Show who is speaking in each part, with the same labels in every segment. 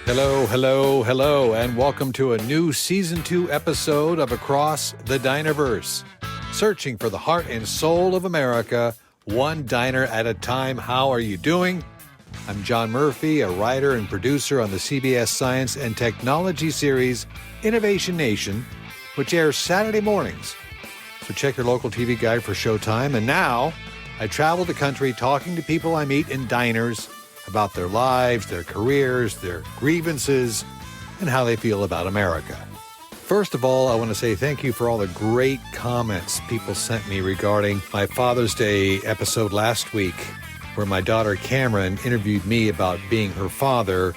Speaker 1: Hello, hello, hello, and welcome to a new Season 2 episode of Across the Dinerverse. Searching for the heart and soul of America, one diner at a time. How are you doing? I'm John Murphy, a writer and producer on the CBS Science and Technology series Innovation Nation, which airs Saturday mornings. So check your local TV guide for showtime. And now, I travel the country talking to people I meet in diners about their lives, their careers, their grievances, and how they feel about America. First of all, I want to say thank you for all the great comments people sent me regarding my Father's Day episode last week, where my daughter Cameron interviewed me about being her father.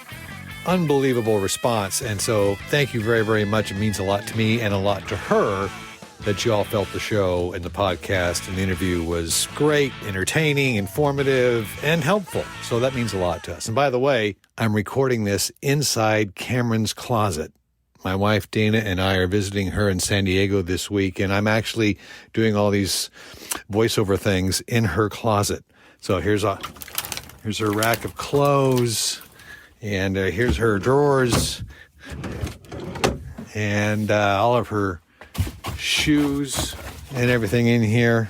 Speaker 1: Unbelievable response. And so thank you very, very much. It means a lot to me and a lot to her that you all felt the show and the podcast and the interview was great, entertaining, informative, and helpful. So that means a lot to us. And by the way, I'm recording this inside Cameron's closet. My wife, Dana, and I are visiting her in San Diego this week, and I'm actually doing all these voiceover things in her closet. So here's her rack of clothes, and here's her drawers, and all of her shoes and everything in here.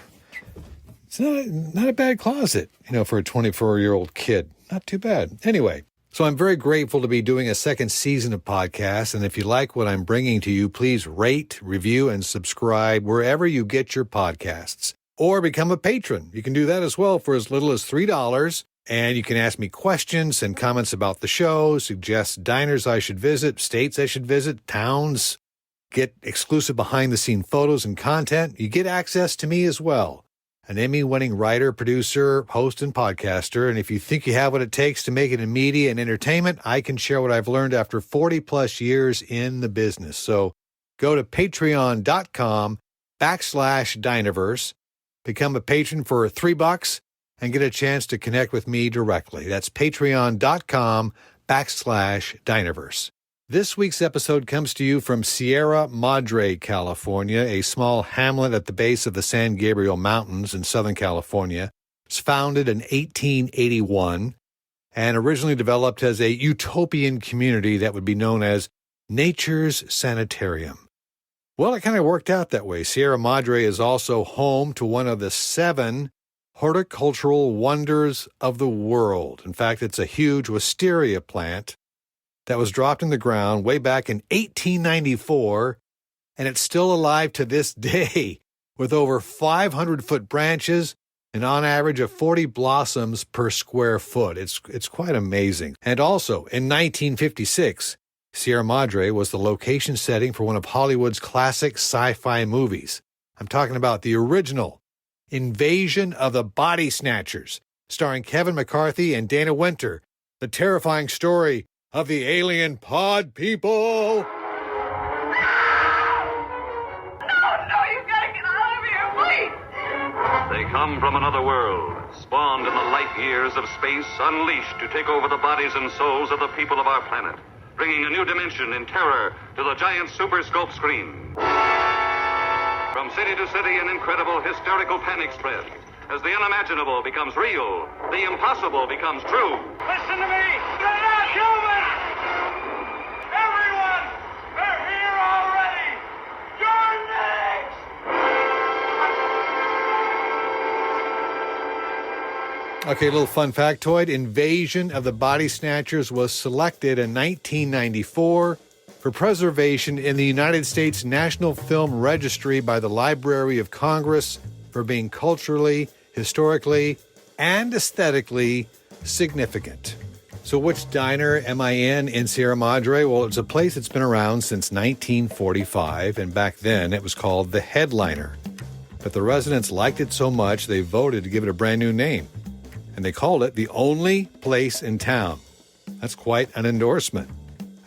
Speaker 1: It's not a bad closet, for a 24-year-old kid. Not too bad. Anyway, so I'm very grateful to be doing a second season of podcasts. And if you like what I'm bringing to you, please rate, review, and subscribe wherever you get your podcasts. Or become a patron. You can do that as well for as little as $3. And you can ask me questions and comments about the show, suggest diners I should visit, states I should visit, towns. Get exclusive behind-the-scene photos and content. You get access to me as well, an Emmy-winning writer, producer, host, and podcaster. And if you think you have what it takes to make it in media and entertainment, I can share what I've learned after 40-plus years in the business. So go to patreon.com/Dinerverse, become a patron for $3, and get a chance to connect with me directly. That's patreon.com/Dinerverse. This week's episode comes to you from Sierra Madre, California, a small hamlet at the base of the San Gabriel Mountains in Southern California. It's founded in 1881 and originally developed as a utopian community that would be known as Nature's Sanitarium. Well, it kind of worked out that way. Sierra Madre is also home to one of the 7 horticultural wonders of the world. In fact, it's a huge wisteria plant that was dropped in the ground way back in 1894, and it's still alive to this day with over 500-foot branches and on average of 40 blossoms per square foot. It's quite amazing. And also, in 1956, Sierra Madre was the location setting for one of Hollywood's classic sci-fi movies. I'm talking about the original Invasion of the Body Snatchers, starring Kevin McCarthy and Dana Winter, the terrifying story of the alien pod people.
Speaker 2: No, you've got to get out of here, please.
Speaker 3: They come from another world, spawned in the light years of space, unleashed to take over the bodies and souls of the people of our planet, bringing a new dimension in terror to the giant super scope screen. From city to city, an incredible hysterical panic spreads. As the unimaginable becomes real, the impossible becomes true.
Speaker 2: Listen to me. They're not human. Everyone, they're here already. You're next.
Speaker 1: Okay, a little fun factoid. Invasion of the Body Snatchers was selected in 1994 for preservation in the United States National Film Registry by the Library of Congress for being culturally, historically, and aesthetically significant. So which diner am I in Sierra Madre? Well, it's a place that's been around since 1945, and back then it was called The Headliner. But the residents liked it so much, they voted to give it a brand new name, and they called it the only place in town. That's quite an endorsement.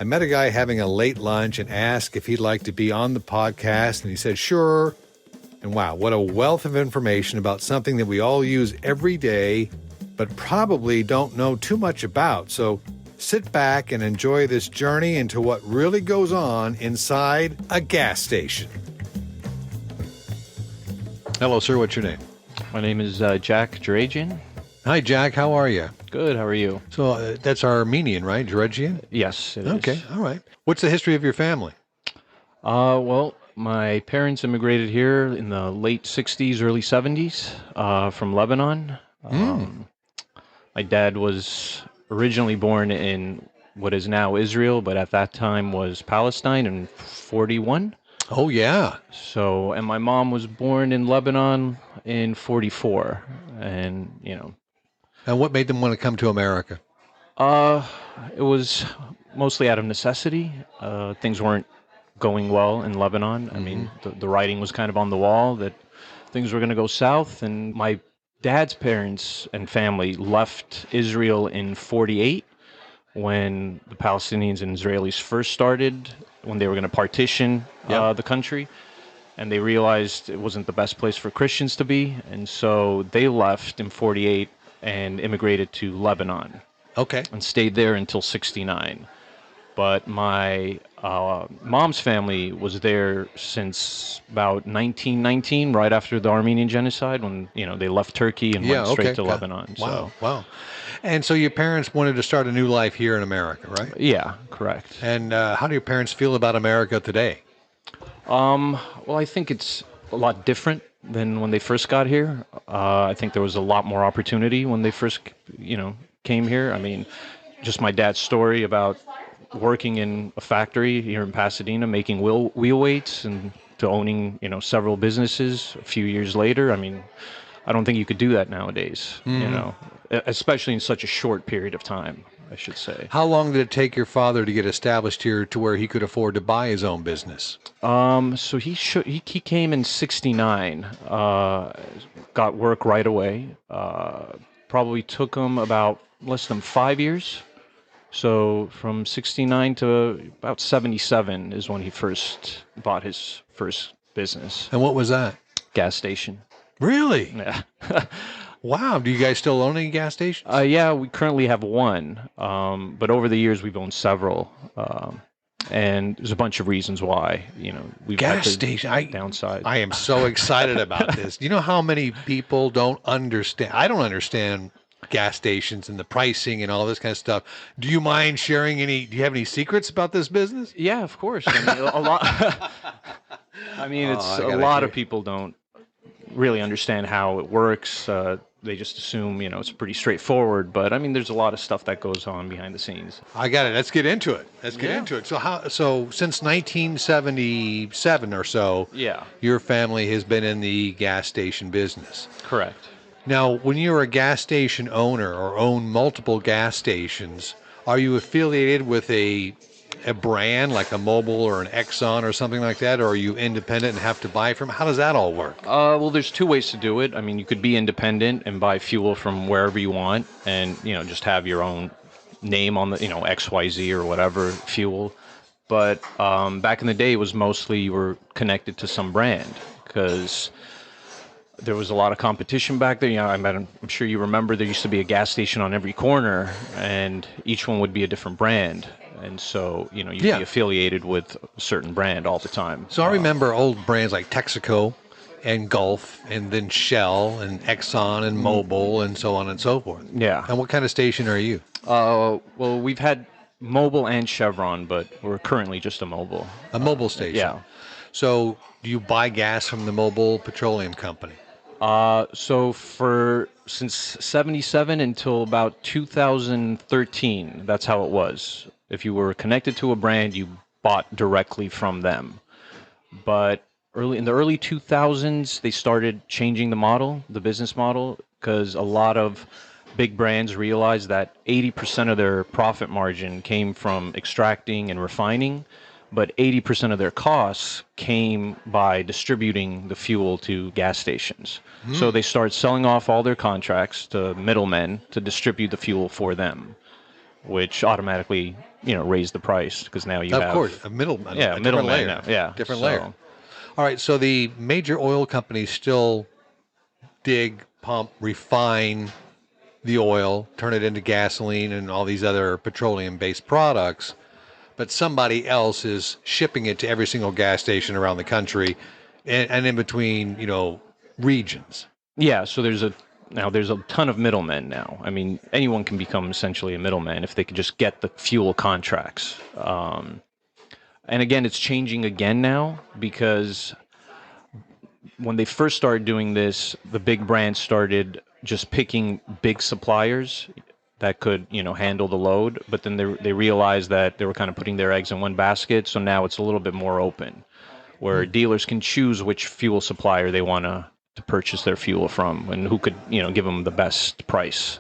Speaker 1: I met a guy having a late lunch and asked if he'd like to be on the podcast, and he said, sure. And wow, what a wealth of information about something that we all use every day, but probably don't know too much about. So sit back and enjoy this journey into what really goes on inside a gas station.
Speaker 4: Hello, sir. What's your name?
Speaker 5: My name is Jack Drajan.
Speaker 1: Hi, Jack. How are you?
Speaker 4: Good. How are you?
Speaker 1: So that's Armenian, right? Georgian?
Speaker 4: Yes, it is.
Speaker 1: Okay. All right. What's the history of your family?
Speaker 4: Well, my parents immigrated here in the late 60s, early 70s from Lebanon. My dad was originally born in what is now Israel, but at that time was Palestine in 41.
Speaker 1: Oh, yeah.
Speaker 4: So, and my mom was born in Lebanon in 44. And,
Speaker 1: And what made them want to come to America?
Speaker 4: it was mostly out of necessity. Things weren't going well in Lebanon. I mean, the writing was kind of on the wall that things were going to go south. And my dad's parents and family left Israel in 48 when the Palestinians and Israelis first started, when they were going to partition the country. And they realized it wasn't the best place for Christians to be. And so they left in 48 and immigrated to Lebanon.
Speaker 1: Okay.
Speaker 4: And stayed there until 69. But my mom's family was there since about 1919, right after the Armenian genocide, when they left Turkey and went straight to Lebanon.
Speaker 1: Wow, wow. And so your parents wanted to start a new life here in America, right?
Speaker 4: Yeah, correct.
Speaker 1: And how do your parents feel about America today?
Speaker 4: Well, I think it's a lot different than when they first got here. I think there was a lot more opportunity when they first, came here. I mean, just my dad's story about working in a factory here in Pasadena, making wheel weights, and to owning, several businesses a few years later. I mean, I don't think you could do that nowadays, especially in such a short period of time, I should say.
Speaker 1: How long did it take your father to get established here to where he could afford to buy his own business?
Speaker 4: So he came in 69, got work right away. Probably took him about less than 5 years. So from 69 to about 77 is when he first bought his first business.
Speaker 1: And what was that?
Speaker 4: Gas station.
Speaker 1: Really?
Speaker 4: Yeah.
Speaker 1: Wow. Do you guys still own any gas stations?
Speaker 4: Yeah, we currently have one. But over the years, we've owned several. And there's a bunch of reasons why, we've
Speaker 1: gas
Speaker 4: had to
Speaker 1: station.
Speaker 4: downside.
Speaker 1: I am so excited about this. You know how many people don't understand? I don't understand gas stations and the pricing and all this kind of stuff. Do you mind sharing any? Do you have any secrets about this business?
Speaker 4: Yeah, of course. I mean, a lot. I mean, it's a lot of people don't really understand how it works. They just assume, it's pretty straightforward. But I mean, there's a lot of stuff that goes on behind the scenes.
Speaker 1: I got it. Let's get into it. So since 1977 or so, your family has been in the gas station business.
Speaker 4: Correct.
Speaker 1: Now, when you're a gas station owner or own multiple gas stations, are you affiliated with a brand like a Mobil or an Exxon or something like that, or are you independent and have to buy from? How does that all work?
Speaker 4: Well, there's two ways to do it. I mean, you could be independent and buy fuel from wherever you want, and just have your own name on the XYZ or whatever fuel. But back in the day, it was mostly you were connected to some brand because there was a lot of competition back there. I'm sure you remember there used to be a gas station on every corner, and each one would be a different brand. And so, you'd be affiliated with a certain brand all the time.
Speaker 1: So I remember old brands like Texaco and Gulf and then Shell and Exxon and Mobil and so on and so forth.
Speaker 4: Yeah.
Speaker 1: And what kind of station are you?
Speaker 4: Well, we've had Mobil and Chevron, but we're currently just a Mobil.
Speaker 1: A Mobil station.
Speaker 4: Yeah.
Speaker 1: So do you buy gas from the Mobil Petroleum Company?
Speaker 4: Since 77 until about 2013, that's how it was. If you were connected to a brand, you bought directly from them. But in the early 2000s, they started changing the business model, because a lot of big brands realized that 80% of their profit margin came from extracting and refining, but 80% of their costs came by distributing the fuel to gas stations. So they started selling off all their contracts to middlemen to distribute the fuel for them, which automatically, raised the price, because now you have...
Speaker 1: Of course, a middleman.
Speaker 4: Yeah,
Speaker 1: a
Speaker 4: middleman
Speaker 1: layer.
Speaker 4: now. Yeah.
Speaker 1: Different layer. All right, so the major oil companies still dig, pump, refine the oil, turn it into gasoline and all these other petroleum-based products, but somebody else is shipping it to every single gas station around the country and in between, regions.
Speaker 4: Yeah, so there's Now, there's a ton of middlemen now. I mean, anyone can become essentially a middleman if they could just get the fuel contracts. And again, it's changing again now because when they first started doing this, the big brands started just picking big suppliers that could, handle the load. But then they realized that they were kind of putting their eggs in one basket. So now it's a little bit more open, where dealers can choose which fuel supplier they want to purchase their fuel from and who could, give them the best price.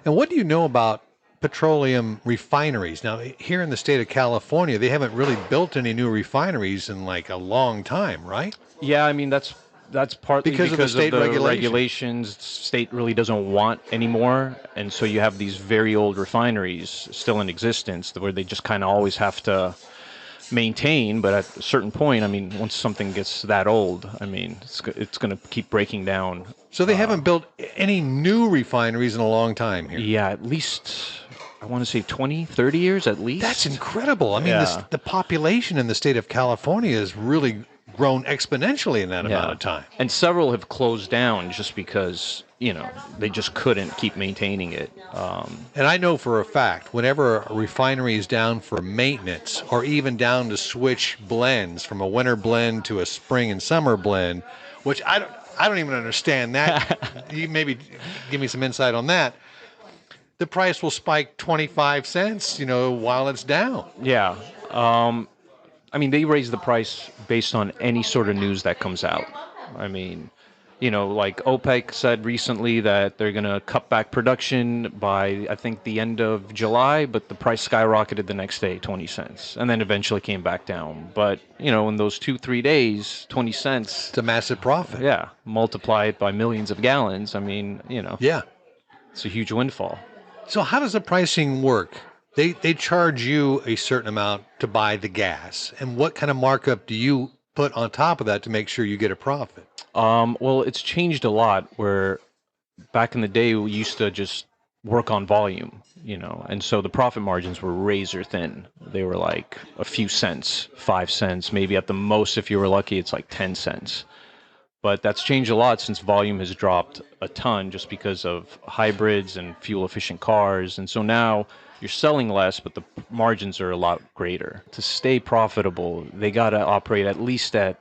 Speaker 1: And what do you know about petroleum refineries? Now, here in the state of California, they haven't really built any new refineries in like a long time, right?
Speaker 4: Yeah, I mean, that's partly because of the state regulations. The state really doesn't want anymore. And so you have these very old refineries still in existence where they just kind of always have to maintain, but at a certain point, I mean, once something gets that old, I mean, it's going to keep breaking down.
Speaker 1: So they haven't built any new refineries in a long time here.
Speaker 4: Yeah, at least, I want to say 20, 30 years at least.
Speaker 1: That's incredible. I mean, the population in the state of California has really grown exponentially in that amount of time.
Speaker 4: And several have closed down just because, they just couldn't keep maintaining it.
Speaker 1: And I know for a fact, whenever a refinery is down for maintenance or even down to switch blends from a winter blend to a spring and summer blend, which I don't even understand that. You maybe give me some insight on that. The price will spike 25 cents, while it's down.
Speaker 4: Yeah. I mean, they raise the price based on any sort of news that comes out. I mean, like OPEC said recently that they're going to cut back production by, I think, the end of July, but the price skyrocketed the next day, 20 cents, and then eventually came back down. But, in those 2-3 days, 20 cents.
Speaker 1: It's a massive profit.
Speaker 4: Yeah. Multiply it by millions of gallons. I mean,
Speaker 1: Yeah.
Speaker 4: It's a huge windfall.
Speaker 1: So how does the pricing work? They charge you a certain amount to buy the gas. And what kind of markup do you put on top of that to make sure you get a profit?
Speaker 4: Well, it's changed a lot where back in the day we used to just work on volume, and so the profit margins were razor thin. They were like a few cents, 5 cents, maybe at the most, if you were lucky, it's like 10 cents. But that's changed a lot since volume has dropped a ton just because of hybrids and fuel efficient cars. And so now you're selling less, but the margins are a lot greater. To stay profitable, they got to operate at least at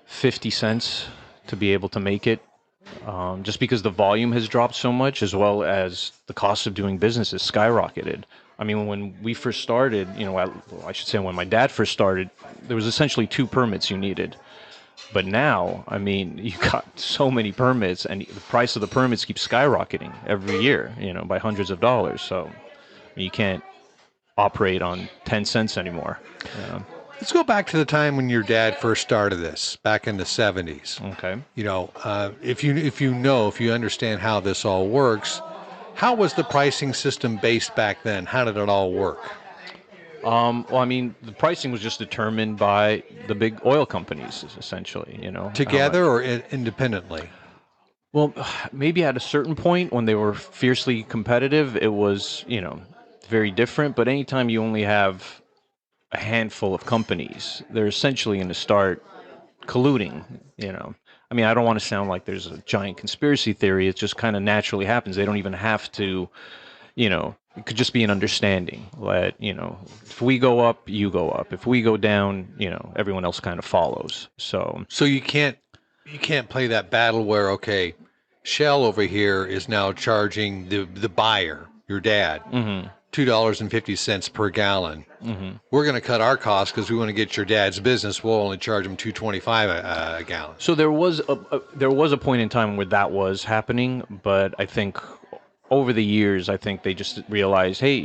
Speaker 4: 50 cents to be able to make it, just because the volume has dropped so much, as well as the cost of doing business has skyrocketed. I mean, when we first started, I should say when my dad first started, there was essentially 2 permits you needed. But now, I mean, you got so many permits, and the price of the permits keeps skyrocketing every year, by hundreds of dollars. So you can't operate on 10 cents anymore.
Speaker 1: Let's go back to the time when your dad first started this, back in the 70s.
Speaker 4: Okay.
Speaker 1: If you understand how this all works, how was the pricing system based back then? How did it all work?
Speaker 4: Well, I mean, the pricing was just determined by the big oil companies, essentially,
Speaker 1: Together or independently?
Speaker 4: Well, maybe at a certain point when they were fiercely competitive, it was, very different. But anytime you only have a handful of companies, they're essentially going to start colluding, I mean, I don't want to sound like there's a giant conspiracy theory. It just kind of naturally happens. They don't even have to, it could just be an understanding that, if we go up, you go up. If we go down, everyone else kind of follows. So
Speaker 1: you can't play that battle where, okay, Shell over here is now charging the buyer, your dad, $2.50 per gallon. We're going to cut our costs because we want to get your dad's business. We'll only charge him $2.25 a gallon.
Speaker 4: So there was a point in time where that was happening, but I think over the years, I think they just realized, hey,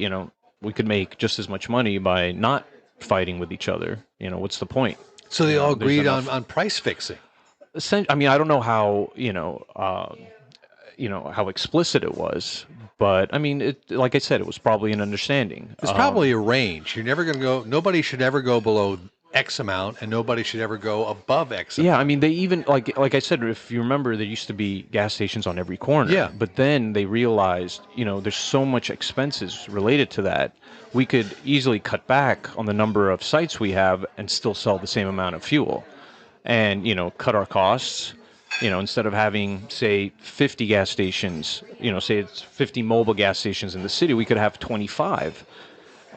Speaker 4: we could make just as much money by not fighting with each other. What's the point?
Speaker 1: So they all agreed on price fixing.
Speaker 4: I mean, I don't know how, how explicit it was, but I mean, like I said, it was probably an understanding.
Speaker 1: It's probably a range. You're never going to go, nobody should ever go below X amount, and nobody should ever go above X amount.
Speaker 4: Yeah, I mean, they even, like I said, if you remember, there used to be gas stations on every corner.
Speaker 1: Yeah.
Speaker 4: But then they realized, there's so much expenses related to that. We could easily cut back on the number of sites we have and still sell the same amount of fuel and, cut our costs Instead of having, say, 50 gas stations, say it's 50 mobile gas stations in the city, we could have 25.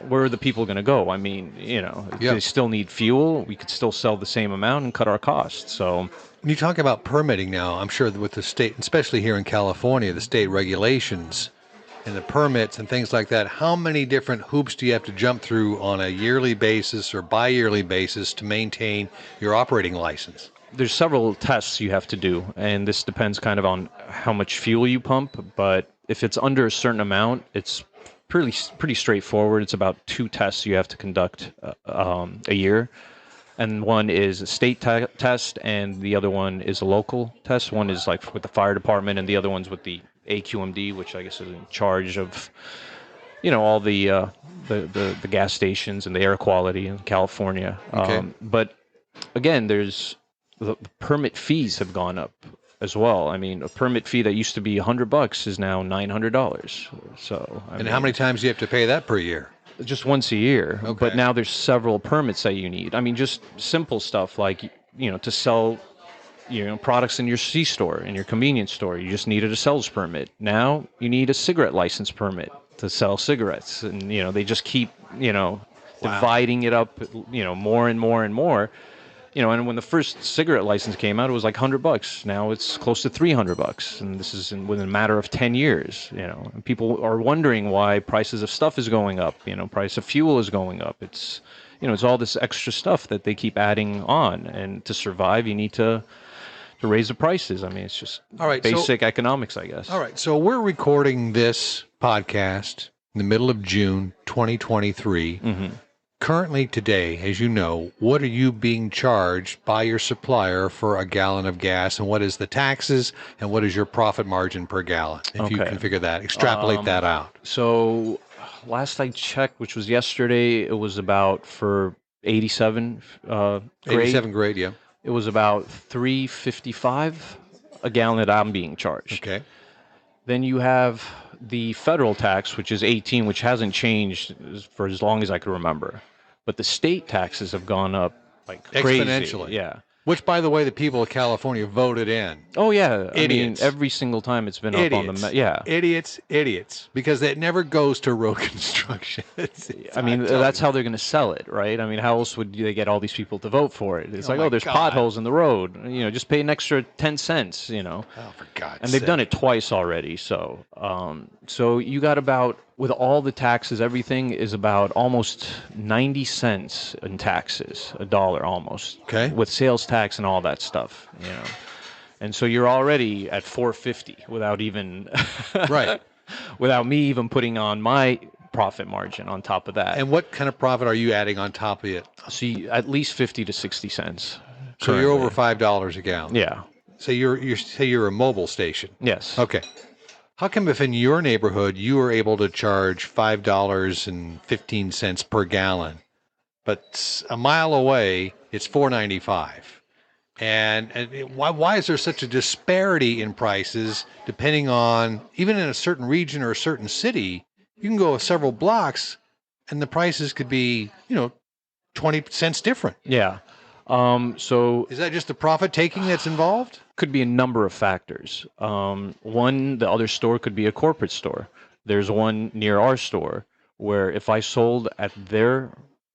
Speaker 4: Where are the people going to go? I mean, they still need fuel. We could still sell the same amount and cut our costs. So
Speaker 1: When you talk about permitting now, I'm sure that with the state, especially here in California, the state regulations and the permits and things like that, how many different hoops do you have to jump through on a yearly basis or bi-yearly basis to maintain your operating license?
Speaker 4: there's several tests you have to do, and this depends kind of on how much fuel you pump. But if it's under a certain amount, it's pretty straightforward. It's about 2 tests you have to conduct a year. And one is a state test, and the other one is a local test. One is like with the fire department, and the other one's with the AQMD, which I guess is in charge of, all the gas stations and the air quality in California.
Speaker 1: Okay.
Speaker 4: But again, there's the permit fees have gone up as well. I mean, a permit fee that used to be $100 is now $900. So,
Speaker 1: And how many times do you have to pay that per year?
Speaker 4: Just once a year.
Speaker 1: Okay.
Speaker 4: But now there's several permits that you need. I mean, just simple stuff like, to sell, products in your C-store, in your convenience store, you just needed a sales permit. Now you need a cigarette license permit to sell cigarettes. And, they just keep, dividing it up, more and more and more. And when the first cigarette license came out, it was like $100. Now it's close to $300, and this is within a matter of 10 years. And people are wondering why prices of stuff is going up. Price of fuel is going up. It's, it's all this extra stuff that they keep adding on, and to survive, you need to raise the prices. I mean, it's just basic economics, I guess.
Speaker 1: All right, so we're recording this podcast in the middle of June 2023.
Speaker 4: Mm-hmm.
Speaker 1: Currently today, as you know, what are you being charged by your supplier for a gallon of gas, and what is the taxes, and what is your profit margin per gallon? If you can figure that, extrapolate that out.
Speaker 4: So last I checked, which was yesterday, it was about for 87 grade.
Speaker 1: 87 grade, yeah.
Speaker 4: It was about $3.55 a gallon that I'm being charged.
Speaker 1: Okay.
Speaker 4: Then you have the federal tax, which is 18, which hasn't changed for as long as I can remember. But the state taxes have gone up like crazy.
Speaker 1: Exponentially.
Speaker 4: Yeah.
Speaker 1: Which, by the way, the people of California voted in.
Speaker 4: Oh, yeah.
Speaker 1: Idiots.
Speaker 4: I mean, every single time it's been up on the... Yeah.
Speaker 1: Idiots. Because it never goes to road construction.
Speaker 4: I mean, that's how they're going to sell it, right? I mean, how else would they get all these people to vote for it? It's there's potholes in the road. Just pay an extra 10 cents,
Speaker 1: Oh, for God's sake.
Speaker 4: And they've done it twice already. So, so you got about, with all the taxes, everything is about almost 90 cents in taxes, $1 almost.
Speaker 1: Okay.
Speaker 4: With sales tax and all that stuff, And so you're already at $4.50 without even,
Speaker 1: right,
Speaker 4: without me even putting on my profit margin on top of that.
Speaker 1: And what kind of profit are you adding on top of it?
Speaker 4: So at least 50 to 60 cents.
Speaker 1: So
Speaker 4: currently.
Speaker 1: you're over $5 a gallon.
Speaker 4: Yeah.
Speaker 1: So you're a mobile station.
Speaker 4: Yes.
Speaker 1: Okay. How come if in your neighborhood you were able to charge $5.15 per gallon, but a mile away it's $4.95? And why is there such a disparity in prices depending on, even in a certain region or a certain city, you can go several blocks and the prices could be, 20 cents different?
Speaker 4: Yeah. So
Speaker 1: is that just the profit taking that's involved?
Speaker 4: Could be a number of factors. One, the other store could be a corporate store. There's one near our store where if I sold at their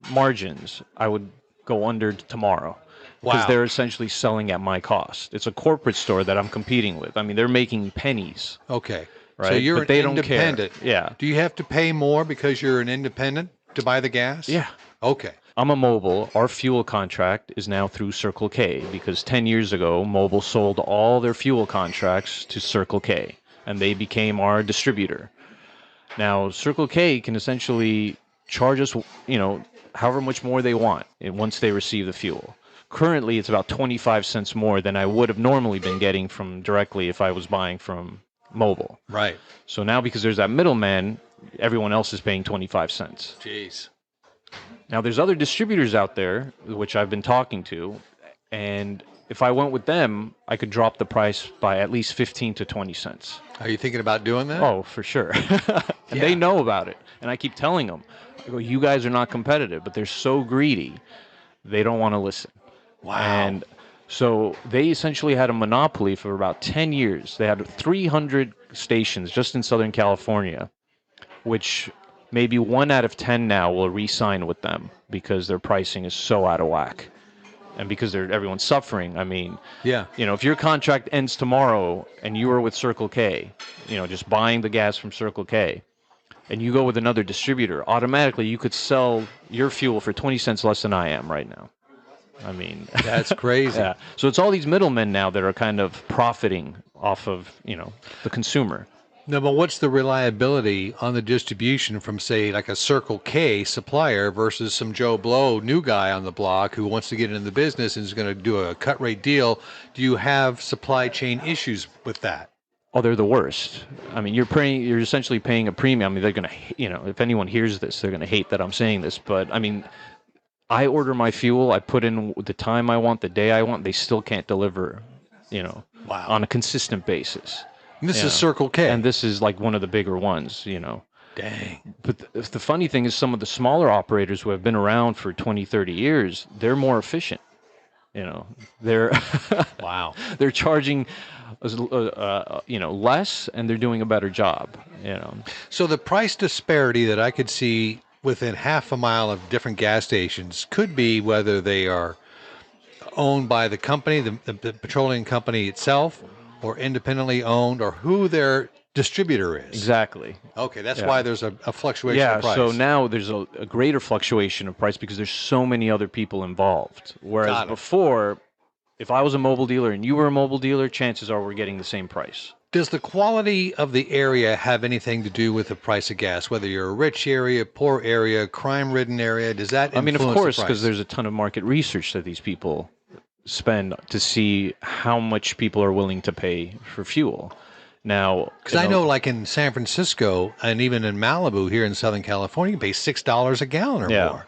Speaker 4: margins, I would go under tomorrow. Because they're essentially selling at my cost. It's a corporate store that I'm competing with. I mean, they're making pennies.
Speaker 1: Okay.
Speaker 4: Right?
Speaker 1: So you're
Speaker 4: but they
Speaker 1: an independent.
Speaker 4: Don't care. Yeah.
Speaker 1: Do you have to pay more because you're an independent to buy the gas?
Speaker 4: Yeah.
Speaker 1: Okay.
Speaker 4: I'm a Mobil. Our fuel contract is now through Circle K because 10 years ago, Mobil sold all their fuel contracts to Circle K, and they became our distributor. Now, Circle K can essentially charge us, however much more they want once they receive the fuel. Currently, it's about 25 cents more than I would have normally been getting from directly if I was buying from Mobil.
Speaker 1: Right.
Speaker 4: So now because there's that middleman, everyone else is paying 25 cents.
Speaker 1: Jeez.
Speaker 4: Now, there's other distributors out there, which I've been talking to, and if I went with them, I could drop the price by at least 15 to 20 cents.
Speaker 1: Are you thinking about doing that?
Speaker 4: Oh, for sure. And they know about it. And I keep telling them, I go, you guys are not competitive, but they're so greedy, they don't want to listen.
Speaker 1: Wow.
Speaker 4: And So they essentially had a monopoly for about 10 years. They had 300 stations just in Southern California, which maybe 1 out of 10 now will re-sign with them because their pricing is so out of whack. And because everyone's suffering. I mean,
Speaker 1: Yeah.
Speaker 4: if your contract ends tomorrow and you are with Circle K, just buying the gas from Circle K, and you go with another distributor, automatically you could sell your fuel for 20 cents less than I am right now. I mean,
Speaker 1: That's crazy.
Speaker 4: yeah. So it's all these middlemen now that are kind of profiting off of, the consumer.
Speaker 1: No, but what's the reliability on the distribution from, say, like a Circle K supplier versus some Joe Blow new guy on the block who wants to get into the business and is going to do a cut rate deal? Do you have supply chain issues with that?
Speaker 4: Oh, they're the worst. I mean, you're essentially paying a premium. I mean, they're going to, if anyone hears this, they're going to hate that I'm saying this. But I mean, I order my fuel, I put in the time I want, the day I want, they still can't deliver,
Speaker 1: Wow.
Speaker 4: on a consistent basis.
Speaker 1: And this is Circle K.
Speaker 4: And this is like one of the bigger ones,
Speaker 1: Dang.
Speaker 4: But the funny thing is some of the smaller operators who have been around for 20, 30 years, they're more efficient. They're
Speaker 1: Wow.
Speaker 4: they're charging less, and they're doing a better job,
Speaker 1: So the price disparity that I could see within half a mile of different gas stations could be whether they are owned by the company, the petroleum company itself, or independently owned, or who their distributor is.
Speaker 4: Exactly.
Speaker 1: Okay, that's why there's a fluctuation
Speaker 4: Yeah,
Speaker 1: of price.
Speaker 4: so now there's a greater fluctuation of price because there's so many other people involved. Whereas
Speaker 1: Got it.
Speaker 4: before, if I was a mobile dealer and you were a mobile dealer, chances are we're getting the same price.
Speaker 1: Does the quality of the area have anything to do with the price of gas? Whether you're a rich area, poor area, crime-ridden area, does that influence
Speaker 4: I mean, of course,
Speaker 1: the price?
Speaker 4: because there's a ton of market research that these people spend to see how much people are willing to pay for fuel. Now,
Speaker 1: Because I know, like in San Francisco and even in Malibu here in Southern California, you pay $6 a gallon or more.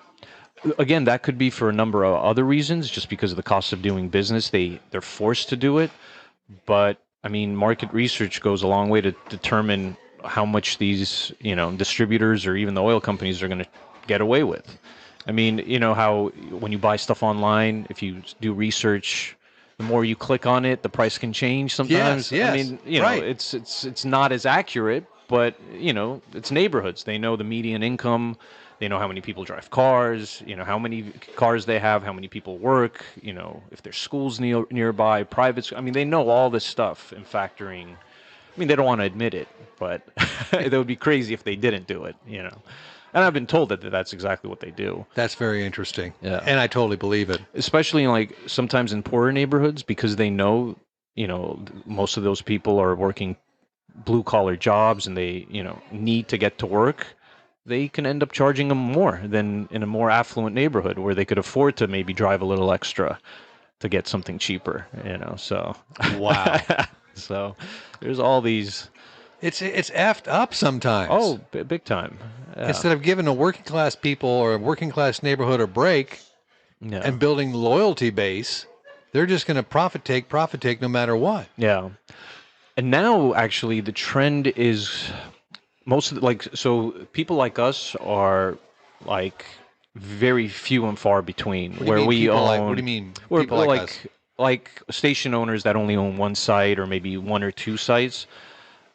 Speaker 4: Again, that could be for a number of other reasons, just because of the cost of doing business. They're forced to do it. But, I mean, market research goes a long way to determine how much these, distributors or even the oil companies are going to get away with. I mean, how when you buy stuff online, if you do research, the more you click on it, the price can change sometimes.
Speaker 1: Yes,
Speaker 4: I mean,
Speaker 1: right.
Speaker 4: it's not as accurate, but it's neighborhoods. They know the median income, they know how many people drive cars, how many cars they have, how many people work, if there's schools nearby, private. I mean, they know all this stuff in factoring. I mean, they don't want to admit it, but it would be crazy if they didn't do it, And I've been told that that's exactly what they do.
Speaker 1: That's very interesting.
Speaker 4: Yeah.
Speaker 1: And I totally believe it.
Speaker 4: Especially sometimes in poorer neighborhoods, because they know, most of those people are working blue collar jobs and they, need to get to work. They can end up charging them more than in a more affluent neighborhood where they could afford to maybe drive a little extra to get something cheaper, so.
Speaker 1: Wow.
Speaker 4: So there's all these.
Speaker 1: It's effed up sometimes.
Speaker 4: Oh, big time. Yeah.
Speaker 1: Instead of giving a working class people or a working class neighborhood a break and building loyalty base, they're just going to profit take no matter what.
Speaker 4: Yeah. And now actually the trend is most of so people like us are very few and far between where we own.
Speaker 1: What do you mean?
Speaker 4: We're
Speaker 1: People like us?
Speaker 4: Like station owners that only own one site or maybe one or two sites.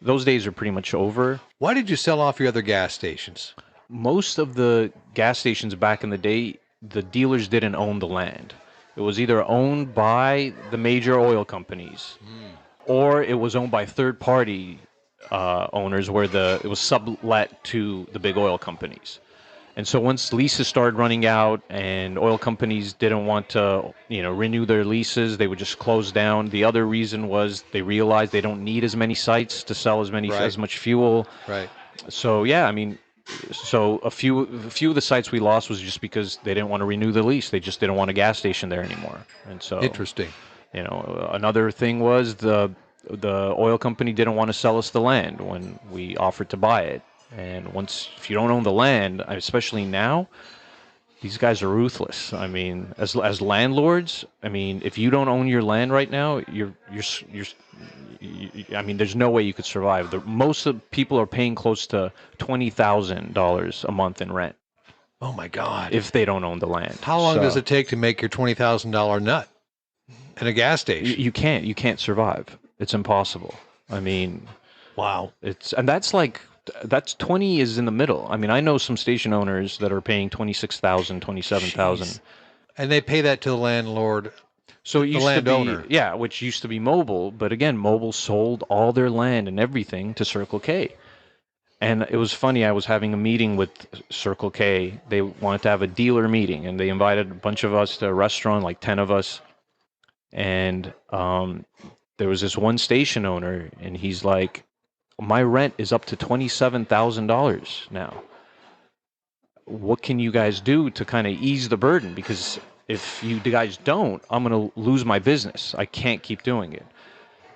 Speaker 4: Those days are pretty much over.
Speaker 1: Why did you sell off your other gas stations?
Speaker 4: Most of the gas stations back in the day, the dealers didn't own the land. It was either owned by the major oil companies or it was owned by third-party owners where it was sublet to the big oil companies. And so once leases started running out and oil companies didn't want to, renew their leases, they would just close down. The other reason was they realized they don't need as many sites to sell as much fuel.
Speaker 1: Right.
Speaker 4: So yeah, I mean, so a few of the sites we lost was just because they didn't want to renew the lease. They just didn't want a gas station there anymore. And so
Speaker 1: Interesting.
Speaker 4: Another thing was the oil company didn't want to sell us the land when we offered to buy it. And if you don't own the land, especially now, these guys are ruthless. I mean, as landlords, I mean, if you don't own your land right now, I mean, there's no way you could survive. Most of people are paying close to $20,000 a month in rent.
Speaker 1: Oh my God.
Speaker 4: If they don't own the land.
Speaker 1: How long does it take to make your $20,000 nut? And a gas station.
Speaker 4: You can't survive. It's impossible. I mean,
Speaker 1: Wow.
Speaker 4: That's 20 is in the middle. I mean, I know some station owners that are paying 26,000, 27,000.
Speaker 1: Jeez. And they pay that to the landlord,
Speaker 4: So it
Speaker 1: the
Speaker 4: used
Speaker 1: landowner.
Speaker 4: to be, yeah, which used to be Mobil, but again, Mobil sold all their land and everything to Circle K. And it was funny, I was having a meeting with Circle K. They wanted to have a dealer meeting, and they invited a bunch of us to a restaurant, like 10 of us. And there was this one station owner, and he's like, my rent is up to $27,000 now. What can you guys do to kind of ease the burden? Because if you guys don't, I'm going to lose my business. I can't keep doing it.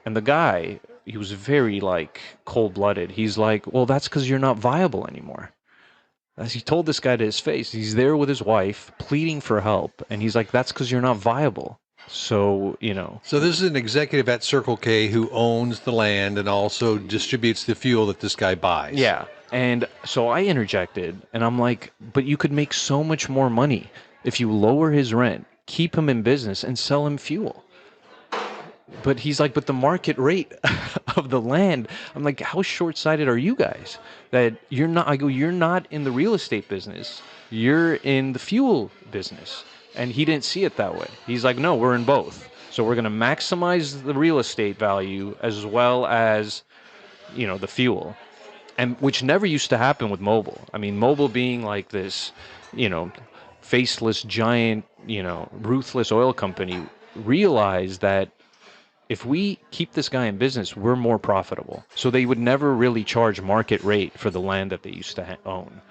Speaker 4: And the guy, he was very like cold-blooded. He's like, well, that's because you're not viable anymore. As he told this guy to his face, he's there with his wife pleading for help. And he's like, that's because you're not viable. So,
Speaker 1: So this is an executive at Circle K who owns the land and also distributes the fuel that this guy buys.
Speaker 4: Yeah. And so I interjected, and I'm like, but you could make so much more money if you lower his rent, keep him in business, and sell him fuel. But he's like, but the market rate of the land, I'm like, how short-sighted are you guys? That you're not, I go, you're not in the real estate business, you're in the fuel business. And he didn't see it that way. He's like, no, we're in both. So we're going to maximize the real estate value as well as, the fuel. And which never used to happen with Mobil. I mean, Mobil being like this, faceless, giant, ruthless oil company, realized that if we keep this guy in business, we're more profitable. So they would never really charge market rate for the land that they used to own.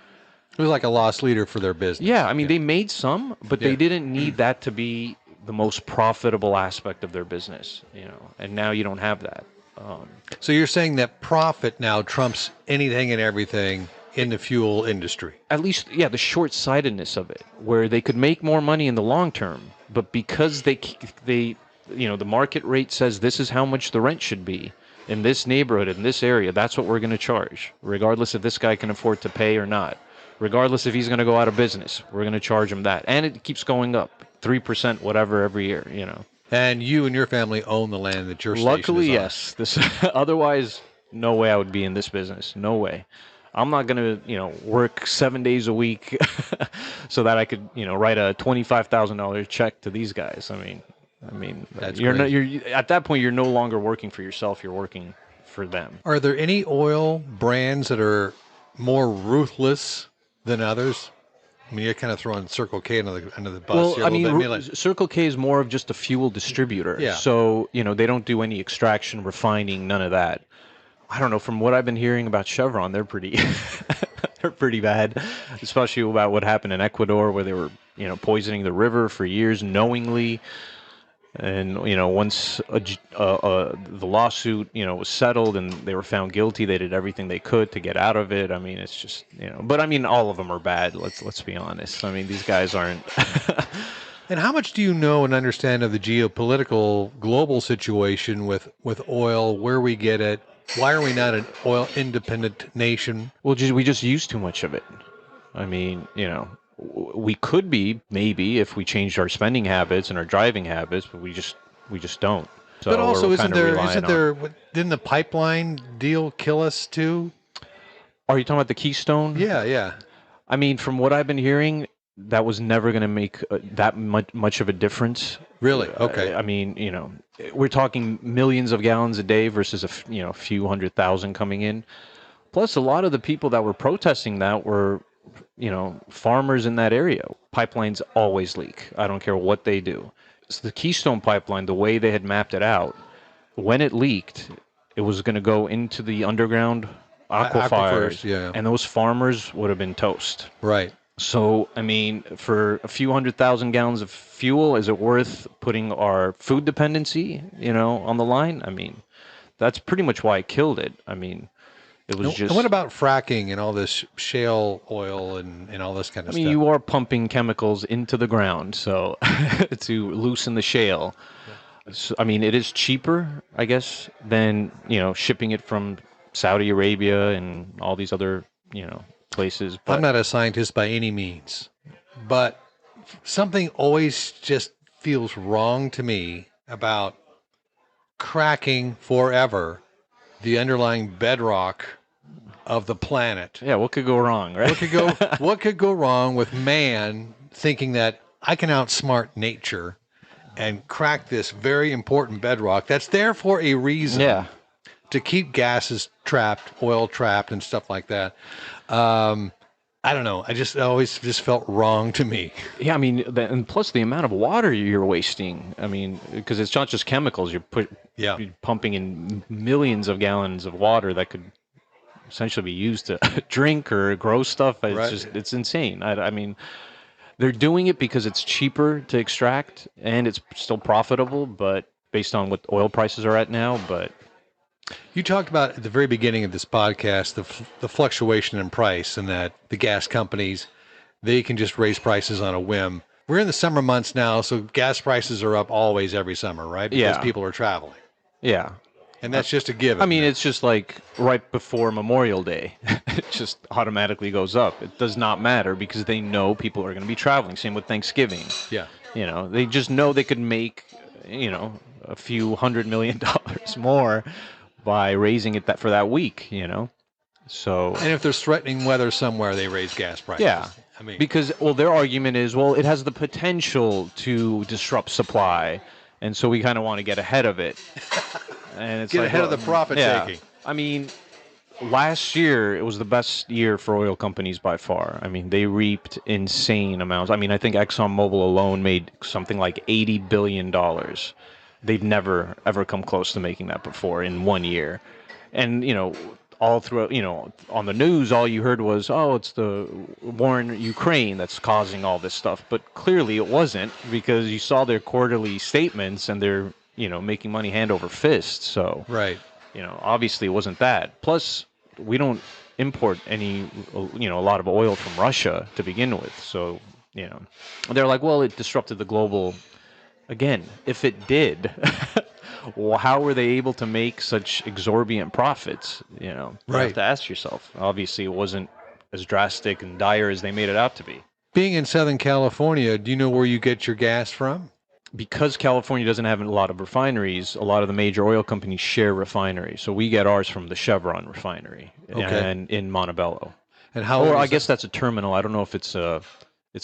Speaker 1: It was like a loss leader for their business.
Speaker 4: Yeah, I mean, they made some, but they didn't need that to be the most profitable aspect of their business, and now you don't have that.
Speaker 1: So you're saying that profit now trumps anything and everything in the fuel industry?
Speaker 4: At least, the short-sightedness of it, where they could make more money in the long term, but because they the market rate says this is how much the rent should be in this neighborhood, in this area, that's what we're going to charge, regardless if this guy can afford to pay or not. Regardless if he's going to go out of business, we're going to charge him that. And it keeps going up, 3%, whatever, every year,
Speaker 1: And you and your family own the land that your station
Speaker 4: Luckily,
Speaker 1: is on.
Speaker 4: yes. Otherwise, no way I would be in this business. No way. I'm not going to, work 7 days a week so that I could, write a $25,000 check to these guys. I mean,
Speaker 1: That's
Speaker 4: you're
Speaker 1: crazy.
Speaker 4: at that point, you're no longer working for yourself. You're working for them.
Speaker 1: Are there any oil brands that are more ruthless than others? I mean, you're kind of throwing Circle K under the bus
Speaker 4: Well,
Speaker 1: here a
Speaker 4: I
Speaker 1: little
Speaker 4: mean,
Speaker 1: bit.
Speaker 4: Circle K is more of just a fuel distributor.
Speaker 1: Yeah.
Speaker 4: So, they don't do any extraction, refining, none of that. I don't know. From what I've been hearing about Chevron, they're pretty, they're pretty bad, especially about what happened in Ecuador, where they were, poisoning the river for years knowingly. And, once the lawsuit, was settled and they were found guilty, they did everything they could to get out of it. I mean, it's just, but I mean, all of them are bad. Let's be honest. I mean, these guys aren't.
Speaker 1: And how much do you know and understand of the geopolitical global situation with oil, where we get it? Why are we not an oil independent nation?
Speaker 4: Well, we just use too much of it. I mean, we could be, maybe, if we changed our spending habits and our driving habits, but we just don't. So
Speaker 1: But also,
Speaker 4: we're
Speaker 1: isn't
Speaker 4: kinda
Speaker 1: there?
Speaker 4: relying on-
Speaker 1: Didn't the pipeline deal kill us too?
Speaker 4: Are you talking about the Keystone?
Speaker 1: Yeah.
Speaker 4: I mean, from what I've been hearing, that was never going to make that much of a difference.
Speaker 1: Really? Okay.
Speaker 4: I mean, we're talking millions of gallons a day versus a few 100,000 coming in. Plus, a lot of the people that were protesting that were, farmers in that area. Pipelines always leak. I don't care what they do. So the Keystone pipeline, the way they had mapped it out, when it leaked, it was going to go into the underground aquifers,
Speaker 1: yeah.
Speaker 4: and those farmers would have been toast.
Speaker 1: Right.
Speaker 4: So, I mean, for a few 100,000 gallons of fuel, is it worth putting our food dependency, on the line? I mean, that's pretty much why I killed it. I mean, it was just...
Speaker 1: And what about fracking and all this shale oil and all this kind of
Speaker 4: I mean,
Speaker 1: stuff?
Speaker 4: you are pumping chemicals into the ground, so to loosen the shale. So, I mean, it is cheaper, I guess, than, shipping it from Saudi Arabia and all these other, places. But
Speaker 1: I'm not a scientist by any means, but something always just feels wrong to me about cracking forever the underlying bedrock of the planet.
Speaker 4: Yeah, what could go wrong, right?
Speaker 1: What could go wrong with man thinking that I can outsmart nature and crack this very important bedrock that's there for a reason?
Speaker 4: Yeah.
Speaker 1: To keep gases trapped, oil trapped, and stuff like that. I don't know. It always felt wrong to me.
Speaker 4: Yeah, I mean, and plus the amount of water you're wasting. I mean, because it's not just chemicals. You're pumping in millions of gallons of water that could essentially be used to drink or grow stuff. It's insane. I mean, they're doing it because it's cheaper to extract and it's still profitable, but based on what oil prices are at now. But
Speaker 1: you talked about at the very beginning of this podcast the fluctuation in price, and that the gas companies, they can just raise prices on a whim. We're in the summer months now, so gas prices are up always every summer, right? Because people are traveling.
Speaker 4: Yeah.
Speaker 1: And that's just a given.
Speaker 4: I mean, it's just like right before Memorial Day. It just automatically goes up. It does not matter because they know people are going to be traveling. Same with Thanksgiving.
Speaker 1: Yeah.
Speaker 4: You know, they just know they could make, a few $100 million more by raising it for that week, So,
Speaker 1: and if there's threatening weather somewhere, they raise gas prices.
Speaker 4: Yeah.
Speaker 1: I mean,
Speaker 4: because their argument is, it has the potential to disrupt supply, and so we kind of want to get ahead of it. And it's
Speaker 1: get ahead of the profit taking.
Speaker 4: I mean, last year it was the best year for oil companies by far. I mean, they reaped insane amounts. I mean, I think ExxonMobil alone made something like $80 billion. They've never, ever come close to making that before in 1 year. And, all throughout, on the news, all you heard was, it's the war in Ukraine that's causing all this stuff. But clearly it wasn't, because you saw their quarterly statements and they're, making money hand over fist. So,
Speaker 1: right.
Speaker 4: Obviously it wasn't that. Plus, we don't import any, a lot of oil from Russia to begin with. So, they're like, it disrupted the global. Again, if it did, how were they able to make such exorbitant profits? You have to ask yourself. Obviously, it wasn't as drastic and dire as they made it out to be.
Speaker 1: Being in Southern California, do you know where you get your gas from?
Speaker 4: Because California doesn't have a lot of refineries, a lot of the major oil companies share refineries. So we get ours from the Chevron refinery and in Montebello.
Speaker 1: And how?
Speaker 4: Or I guess that's a terminal. I don't know if it's a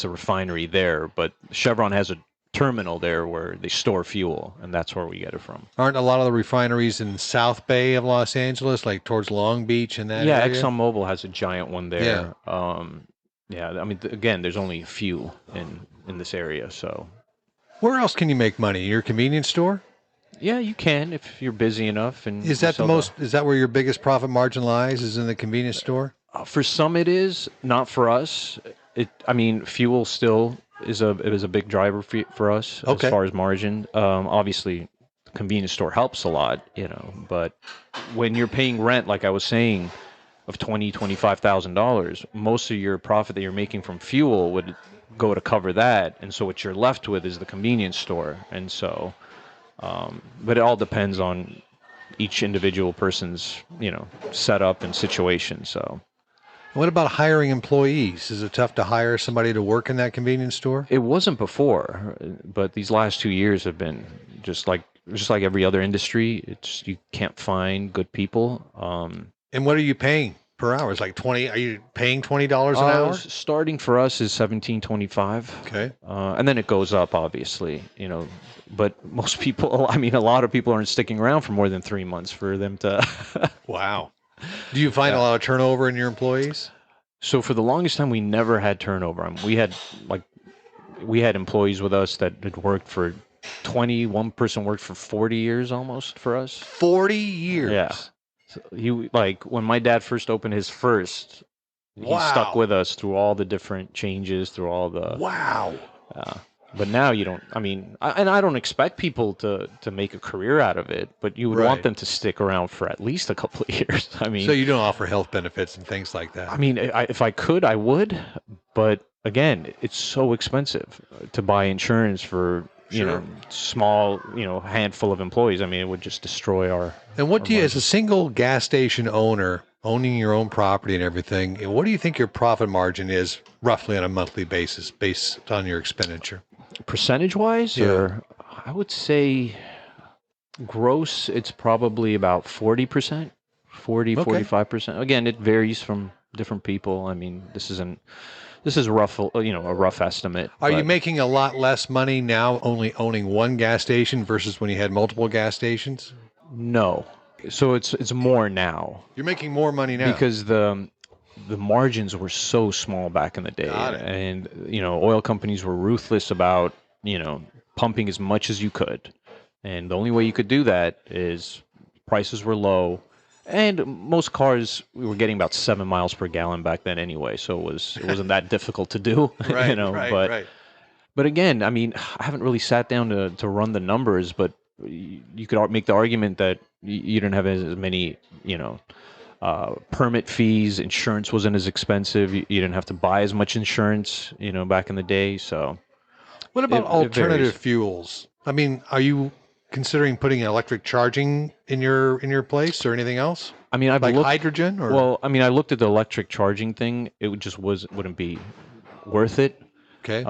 Speaker 4: refinery there, but Chevron has a terminal there where they store fuel, and that's where we get it from.
Speaker 1: Aren't a lot of the refineries in South Bay of Los Angeles, like towards Long Beach and that area?
Speaker 4: ExxonMobil has a giant one there. Yeah. I mean, again, there's only a few in this area, so.
Speaker 1: Where else can you make money? Your convenience store?
Speaker 4: Yeah, you can if you're busy enough. And
Speaker 1: is that is that where your biggest profit margin lies? Is in the convenience store?
Speaker 4: For some, it is. Not for us. Fuel still is a big driver for us as far as margin. Obviously, the convenience store helps a lot, But when you're paying rent, like I was saying, of $25,000, most of your profit that you're making from fuel would go to cover that, and so what you're left with is the convenience store. And so, but it all depends on each individual person's setup and situation. So.
Speaker 1: What about hiring employees? Is it tough to hire somebody to work in that convenience store?
Speaker 4: It wasn't before, but these last 2 years have been just like every other industry. You can't find good people.
Speaker 1: And what are you paying per hour? It's like 20. Are you paying $20 an hour?
Speaker 4: Starting for us is $17.25.
Speaker 1: Okay.
Speaker 4: And then it goes up, obviously. But most people, a lot of people aren't sticking around for more than 3 months for them to.
Speaker 1: Wow. Do you find a lot of turnover in your employees?
Speaker 4: So for the longest time, we never had turnover. We had employees with us that had worked for 20. One person worked for 40 years almost for us.
Speaker 1: 40 years?
Speaker 4: Yeah. So when my dad first opened his first, he stuck with us through all the different changes, through all the.
Speaker 1: Wow.
Speaker 4: But now you don't. I don't expect people to make a career out of it, but you would want them to stick around for at least a couple of years.
Speaker 1: So you don't offer health benefits and things like that?
Speaker 4: If I could, I would. But again, it's so expensive to buy insurance for small handful of employees. It would just destroy our.
Speaker 1: And what do you, as a single gas station owner, owning your own property and everything, what do you think your profit margin is roughly on a monthly basis based on your expenditure?
Speaker 4: Percentage-wise?
Speaker 1: Yeah.
Speaker 4: Or I would say Gross, it's probably about 40%, 40,
Speaker 1: Okay.
Speaker 4: 45%. Again, it varies from different people. I mean, this is rough, a rough estimate.
Speaker 1: Are you
Speaker 4: but
Speaker 1: making a lot less money now only owning one gas station versus when you had multiple gas stations?
Speaker 4: No. So it's more now
Speaker 1: You're making more money now.
Speaker 4: because the margins were so small back in the day.
Speaker 1: Got it.
Speaker 4: And oil companies were ruthless about, pumping as much as you could. And the only way you could do that is prices were low. And most cars, we were getting about 7 miles per gallon back then anyway, so it wasn't that difficult to do,
Speaker 1: Right,
Speaker 4: but But again, I mean, I haven't really sat down to run the numbers, but you could make the argument that you didn't have as many, permit fees. Insurance wasn't as expensive. You didn't have to buy as much insurance, back in the day. So,
Speaker 1: What about
Speaker 4: it
Speaker 1: alternative
Speaker 4: varies.
Speaker 1: fuels? I mean, are you considering putting electric charging in your place or anything else?
Speaker 4: I mean, I've
Speaker 1: Like
Speaker 4: looked.
Speaker 1: hydrogen or
Speaker 4: Well, I mean, I looked at the electric charging thing. It wouldn't be worth it.
Speaker 1: okay.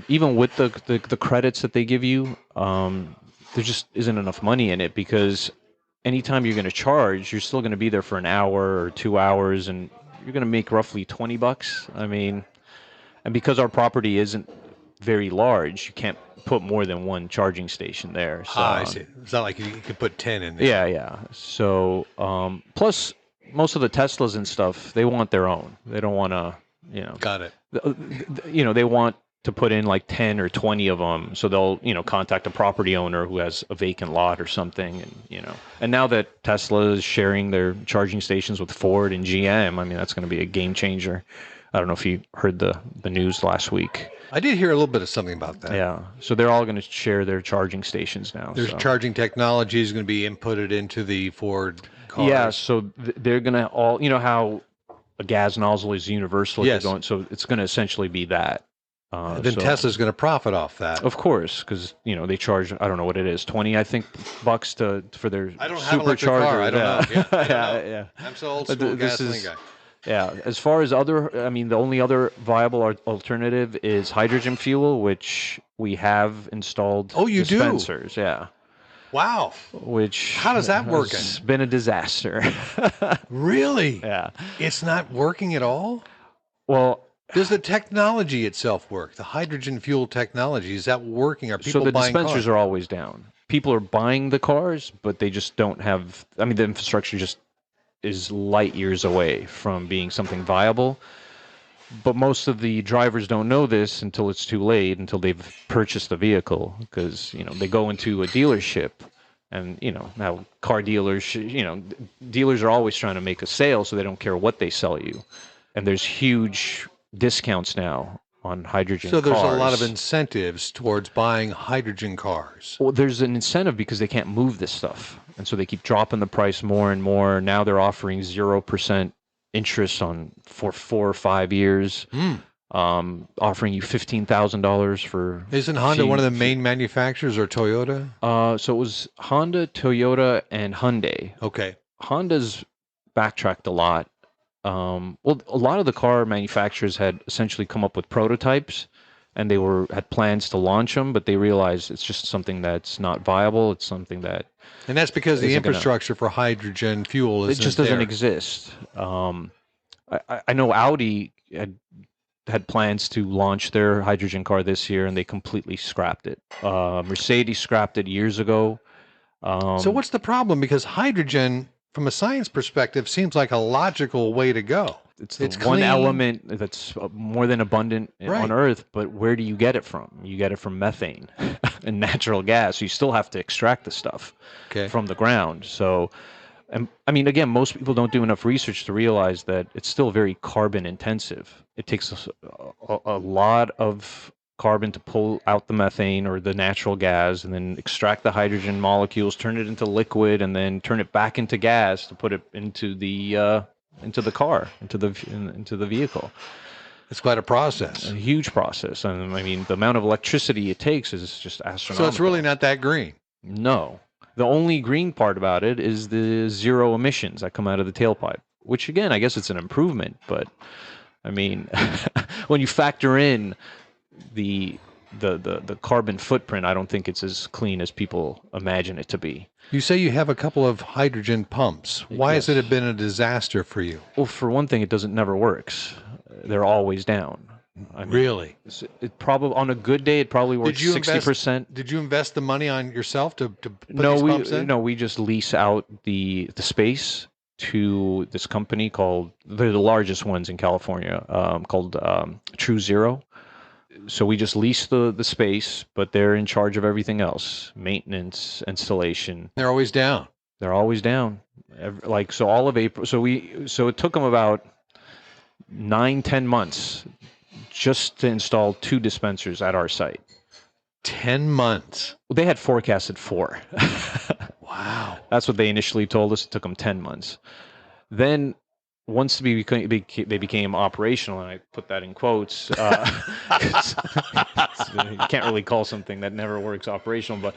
Speaker 4: Even with the credits that they give you, there just isn't enough money in it because anytime you're going to charge, you're still going to be there for an hour or 2 hours, and you're going to make roughly $20. I mean, and because our property isn't very large, you can't put more than one charging station there. So,
Speaker 1: I see. It's not like you can put 10 in there.
Speaker 4: yeah, yeah. So, plus most of the Teslas and stuff, they want their own. They don't want to,
Speaker 1: Got it.
Speaker 4: they want to put in like 10 or 20 of them, so they'll contact a property owner who has a vacant lot or something, and now that Tesla is sharing their charging stations with Ford and GM, I mean, that's going to be a game changer. I don't know if you heard the news last week.
Speaker 1: I did hear a little bit of something about that.
Speaker 4: Yeah, so they're all going to share their charging stations now.
Speaker 1: There's
Speaker 4: so.
Speaker 1: charging technology is going to be inputted into the Ford cars.
Speaker 4: Yeah, so they're going to all, how a gas nozzle is universal.
Speaker 1: Yes.
Speaker 4: So it's going to essentially be that.
Speaker 1: Then
Speaker 4: so-
Speaker 1: Tesla's going to profit off that.
Speaker 4: Of course, because they charge, I don't know what it is, 20 I think bucks for their
Speaker 1: I don't have an
Speaker 4: supercharger.
Speaker 1: electric car. I don't know. Yeah, I don't know.
Speaker 4: yeah.
Speaker 1: I'm so old
Speaker 4: But
Speaker 1: school
Speaker 4: this
Speaker 1: gasoline
Speaker 4: is-
Speaker 1: guy.
Speaker 4: Yeah. As far as the only other viable alternative is hydrogen fuel, which we have installed.
Speaker 1: Oh, you do?
Speaker 4: dispensers, yeah.
Speaker 1: Wow.
Speaker 4: Which
Speaker 1: How does that work?
Speaker 4: It's been a disaster.
Speaker 1: Really?
Speaker 4: Yeah.
Speaker 1: It's not working at all?
Speaker 4: Well,
Speaker 1: Does the technology itself work? The hydrogen fuel technology, is that working? Are
Speaker 4: so
Speaker 1: people
Speaker 4: the
Speaker 1: buying
Speaker 4: dispensers
Speaker 1: cars?
Speaker 4: are always down. People are buying the cars, but they just don't have. I mean, the infrastructure just is light years away from being something viable. But most of the drivers don't know this until it's too late, until they've purchased the vehicle, because they go into a dealership, and now car dealers, dealers are always trying to make a sale, so they don't care what they sell you, and there's huge discounts now on hydrogen
Speaker 1: So there's
Speaker 4: cars.
Speaker 1: a lot of incentives towards buying hydrogen cars.
Speaker 4: Well, there's an incentive because they can't move this stuff, and so they keep dropping the price more and more. Now they're offering 0% interest for 4 or 5 years, offering you $15,000 for.
Speaker 1: Isn't Honda one of the main manufacturers, or Toyota?
Speaker 4: So it was Honda, Toyota, and Hyundai.
Speaker 1: Okay.
Speaker 4: Honda's backtracked a lot. Well, a lot of the car manufacturers had essentially come up with prototypes, and they had plans to launch them, but they realized it's just something that's not viable. It's something that
Speaker 1: And that's because the
Speaker 4: Isn't gonna-
Speaker 1: infrastructure for hydrogen fuel
Speaker 4: it
Speaker 1: isn't
Speaker 4: just doesn't
Speaker 1: there.
Speaker 4: exist. I know Audi had plans to launch their hydrogen car this year, and they completely scrapped it. Mercedes scrapped it years ago.
Speaker 1: So what's the problem? Because hydrogen, from a science perspective, seems like a logical way to go.
Speaker 4: It's the
Speaker 1: It's
Speaker 4: one
Speaker 1: clean.
Speaker 4: element that's more than abundant
Speaker 1: Right.
Speaker 4: on Earth, but where do you get it from? You get it from methane and natural gas. You still have to extract the stuff
Speaker 1: Okay.
Speaker 4: from the ground. So, and I mean, again, most people don't do enough research to realize that it's still very carbon intensive. It takes a lot of carbon to pull out the methane or the natural gas, and then extract the hydrogen molecules, turn it into liquid, and then turn it back into gas to put it into the car, into the vehicle.
Speaker 1: It's quite a process.
Speaker 4: A huge process, and I mean, the amount of electricity it takes is just astronomical.
Speaker 1: So it's really not that green.
Speaker 4: No. The only green part about it is the zero emissions that come out of the tailpipe, which again, I guess it's an improvement, but I mean, when you factor in the the carbon footprint, I don't think it's as clean as people imagine it to be.
Speaker 1: You say you have a couple of hydrogen pumps. Why has it been a disaster for you?
Speaker 4: Well, for one thing, it never works. They're always down. I mean,
Speaker 1: Really?
Speaker 4: It probably on a good day, it probably works 60%.
Speaker 1: Did you invest the money on yourself to put
Speaker 4: No,
Speaker 1: these pumps in?
Speaker 4: no, we just lease out the space to this company called, they're the largest ones in California, called True Zero. So we just lease the space, but they're in charge of everything else: maintenance, installation.
Speaker 1: They're always down.
Speaker 4: They're always down. So all of April. So it took them about 9-10 months just to install 2 dispensers at our site.
Speaker 1: 10 months.
Speaker 4: Well, they had forecasted 4.
Speaker 1: Wow.
Speaker 4: That's what they initially told us. It took them 10 months. Then once they became operational, and I put that in quotes, you can't really call something that never works operational, but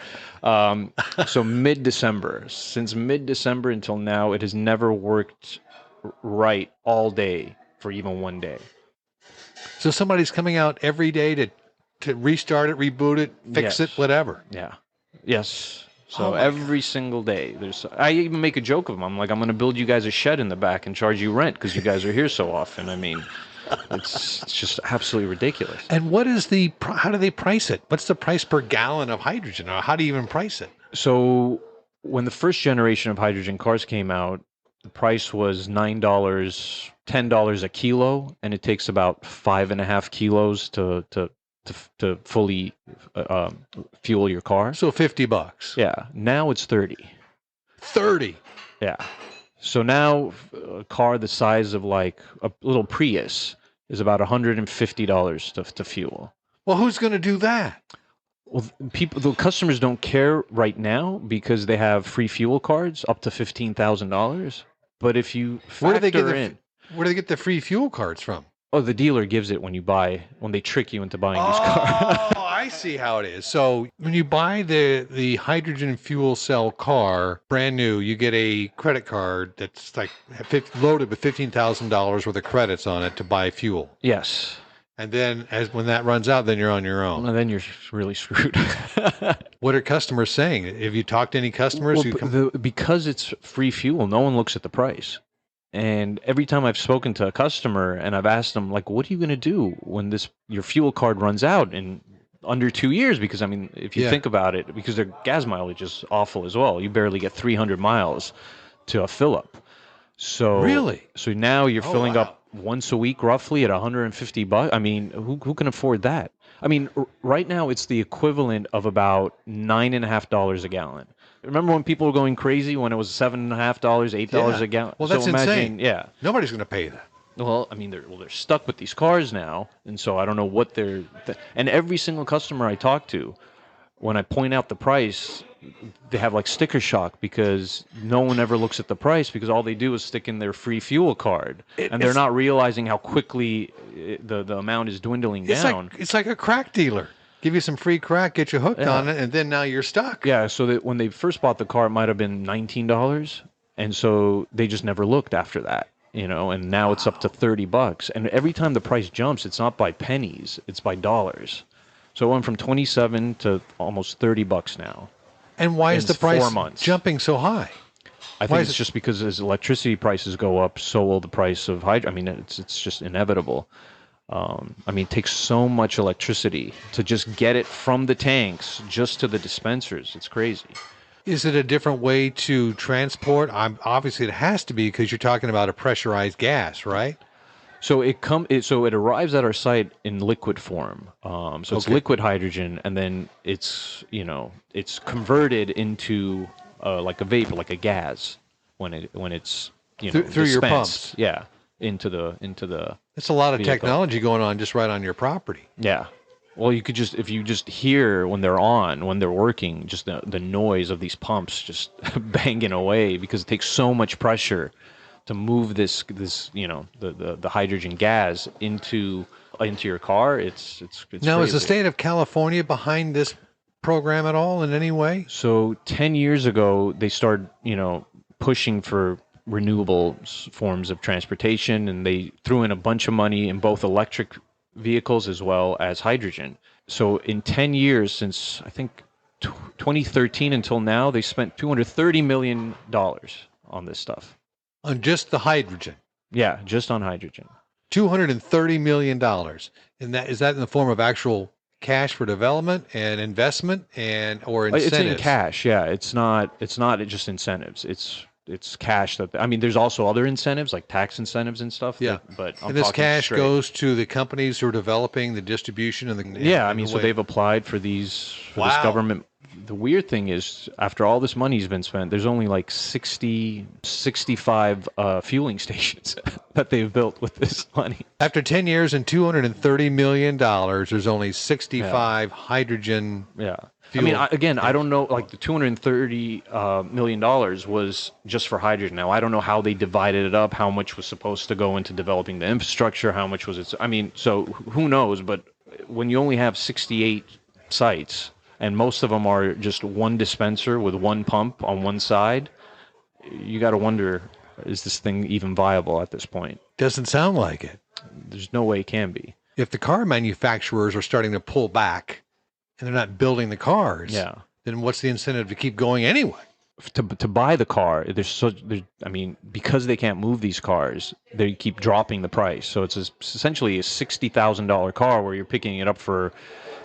Speaker 4: so mid-December. Since mid-December until now, it has never worked right all day for even one day.
Speaker 1: So somebody's coming out every day to restart it, reboot it, fix it, whatever.
Speaker 4: Yeah. Yes. So every single day, I even make a joke of them. I'm like, I'm going to build you guys a shed in the back and charge you rent because you guys are here so often. I mean, it's just absolutely ridiculous.
Speaker 1: And how do they price it? What's the price per gallon of hydrogen? Or how do you even price it?
Speaker 4: So when the first generation of hydrogen cars came out, the price was $9, $10 a kilo, and it takes about 5.5 kilos to fully fuel your car.
Speaker 1: So $50.
Speaker 4: Yeah. Now it's 30.
Speaker 1: 30.
Speaker 4: Yeah. So now a car the size of like a little Prius is about $150 to fuel.
Speaker 1: Well, who's going to do that?
Speaker 4: Well, the customers don't care right now because they have free fuel cards up to $15,000. But if you
Speaker 1: Where do they get the free fuel cards from?
Speaker 4: Oh, the dealer gives it when they trick you into buying these cars.
Speaker 1: Oh, I see how it is. So when you buy the hydrogen fuel cell car, brand new, you get a credit card that's like loaded with $15,000 worth of credits on it to buy fuel.
Speaker 4: Yes.
Speaker 1: And then when that runs out, then you're on your own.
Speaker 4: And then you're really screwed.
Speaker 1: What are customers saying? Have you talked to any customers?
Speaker 4: Because it's free fuel, no one looks at the price. And every time I've spoken to a customer and I've asked them, like, what are you going to do when your fuel card runs out in under 2 years? Because, I mean, if you think about it, because their gas mileage is awful as well. You barely get 300 miles to a fill-up. So,
Speaker 1: really?
Speaker 4: So now you're filling up once a week roughly at $150. I mean, who can afford that? I mean, right now it's the equivalent of about $9.50 a gallon. Remember when people were going crazy when it was $7.50, $8 a gallon?
Speaker 1: Well, that's insane.
Speaker 4: Yeah.
Speaker 1: Nobody's going to pay that.
Speaker 4: Well, I mean, they're stuck with these cars now, and so I don't know what and every single customer I talk to, when I point out the price, they have like sticker shock because no one ever looks at the price because all they do is stick in their free fuel card, and they're not realizing how quickly the amount is dwindling down.
Speaker 1: It's like a crack dealer. Give you some free crack, get you hooked on it, and then now you're stuck.
Speaker 4: Yeah, so that when they first bought the car, it might have been $19, and so they just never looked after that, and now it's up to $30. And every time the price jumps, it's not by pennies, it's by dollars. So it went from 27 to almost $30 now.
Speaker 1: And why is the price
Speaker 4: 4 months.
Speaker 1: Jumping so high?
Speaker 4: I think it's just because as electricity prices go up, so will the price of hydrogen. I mean, it's just inevitable. I mean, it takes so much electricity to just get it from the tanks just to the dispensers. It's crazy.
Speaker 1: Is it a different way to transport? Obviously, it has to be because you're talking about a pressurized gas, right?
Speaker 4: So it arrives at our site in liquid form. So it's liquid hydrogen, and then it's converted into like a vapor, like a gas when it's
Speaker 1: through your pumps.
Speaker 4: Yeah, into the.
Speaker 1: It's a lot of
Speaker 4: vehicle.
Speaker 1: technology going on just right on your property.
Speaker 4: Yeah. Well, if you just hear when they're working, just the noise of these pumps just banging away because it takes so much pressure to move this the hydrogen gas into your car. It's
Speaker 1: now,
Speaker 4: crazy.
Speaker 1: Is the state of California behind this program at all in any way?
Speaker 4: So 10 years ago, they started pushing for renewable forms of transportation, and they threw in a bunch of money in both electric vehicles as well as hydrogen. So in 10 years, since I think 2013 until now, they spent $230 million on this stuff.
Speaker 1: On just the hydrogen.
Speaker 4: Yeah, just on hydrogen.
Speaker 1: $230 million. And is that in the form of actual cash for development and investment or incentives?
Speaker 4: It's in cash, yeah. It's not just incentives. It's cash there's also other incentives like tax incentives and stuff.
Speaker 1: Yeah.
Speaker 4: But
Speaker 1: and this cash goes to the companies who are developing the distribution and the
Speaker 4: so they've applied for this government. The weird thing is, after all this money's been spent, there's only like 65 fueling stations that they've built with this money.
Speaker 1: After 10 years and $230 million, there's only 65 hydrogen fuel.
Speaker 4: I don't know, like the $230 million was just for hydrogen. Now, I don't know how they divided it up, how much was supposed to go into developing the infrastructure, how much was it. So who knows? But when you only have 68 sites, and most of them are just one dispenser with one pump on one side, you got to wonder, is this thing even viable at this point?
Speaker 1: Doesn't sound like it.
Speaker 4: There's no way it can be.
Speaker 1: If the car manufacturers are starting to pull back and they're not building the cars, then what's the incentive to keep going anyway?
Speaker 4: To buy the car, because they can't move these cars, they keep dropping the price. So it's essentially a $60,000 car where you're picking it up for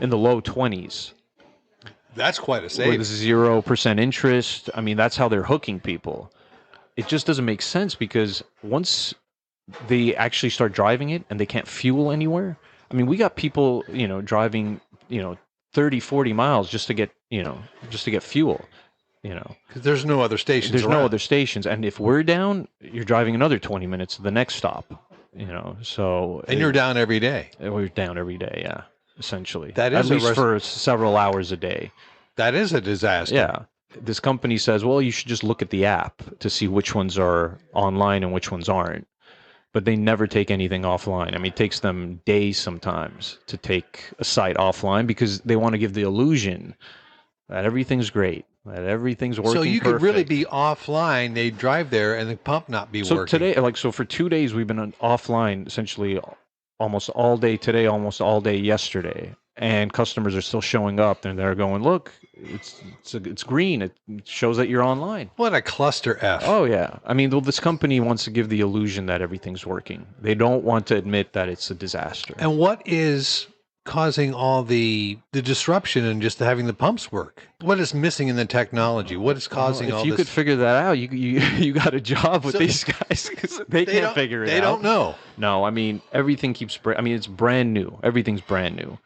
Speaker 4: in the low 20s.
Speaker 1: That's quite a savings.
Speaker 4: With 0% interest. That's how they're hooking people. It just doesn't make sense, because once they actually start driving it and they can't fuel anywhere. We got people, driving, 30, 40 miles just to get fuel,
Speaker 1: Because there's no other stations
Speaker 4: There's
Speaker 1: around.
Speaker 4: no other stations. And if we're down, you're driving another 20 minutes to the next stop, so.
Speaker 1: And you're down every day.
Speaker 4: We're down every day, yeah. Essentially,
Speaker 1: that is
Speaker 4: at least for several hours a day.
Speaker 1: That is a disaster.
Speaker 4: Yeah. This company says, well, you should just look at the app to see which ones are online and which ones aren't. But they never take anything offline. It takes them days sometimes to take a site offline, because they want to give the illusion that everything's great, that everything's working.
Speaker 1: So you
Speaker 4: perfect.
Speaker 1: could really be offline. They drive there and the pump not be working.
Speaker 4: So for 2 days we've been offline essentially. Almost all day today, almost all day yesterday, and customers are still showing up, and they're going, "Look, it's green. It shows that you're online."
Speaker 1: What a cluster F!
Speaker 4: Oh yeah, this company wants to give the illusion that everything's working. They don't want to admit that it's a disaster.
Speaker 1: And what is causing all the disruption in just having the pumps work? What is missing in the technology? What is causing all this?
Speaker 4: If you could figure that out, you got a job with these guys, because they can't figure it out.
Speaker 1: They don't know.
Speaker 4: No, everything keeps. It's brand new. Everything's brand new.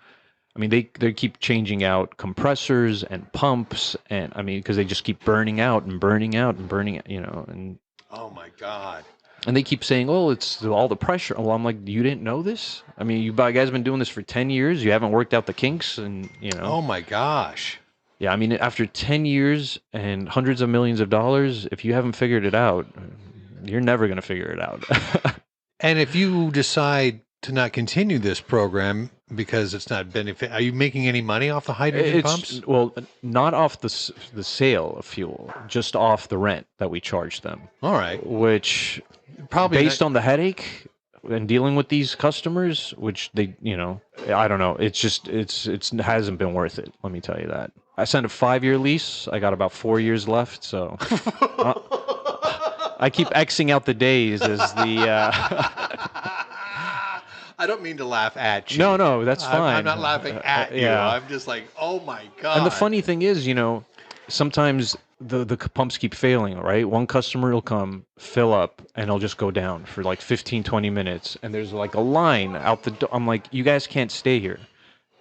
Speaker 4: They keep changing out compressors and pumps, and because they just keep burning out and burning out and burning, and.
Speaker 1: Oh my God.
Speaker 4: And they keep saying, "Oh, it's all the pressure." Well, I'm like, you didn't know this? You guys have been doing this for 10 years. You haven't worked out the kinks, and
Speaker 1: Oh my gosh.
Speaker 4: Yeah, after 10 years and hundreds of millions of dollars, if you haven't figured it out, you're never going to figure it out.
Speaker 1: And if you decide to not continue this program because it's not benefit, are you making any money off the hydrogen pumps?
Speaker 4: Well, not off the sale of fuel, just off the rent that we charge them.
Speaker 1: All right.
Speaker 4: Which,
Speaker 1: probably
Speaker 4: based on the headache and dealing with these customers, which they, I don't know. It hasn't been worth it. Let me tell you that. I signed a 5-year lease. I got about 4 years left, so I keep Xing out the days as the.
Speaker 1: I don't mean to laugh at you.
Speaker 4: No, that's fine.
Speaker 1: I'm not laughing at you.
Speaker 4: Yeah.
Speaker 1: I'm just like, oh my God.
Speaker 4: And the funny thing is, sometimes the pumps keep failing, right? One customer will come, fill up, and it'll just go down for like 15, 20 minutes. And there's like a line out the door. I'm like, you guys can't stay here.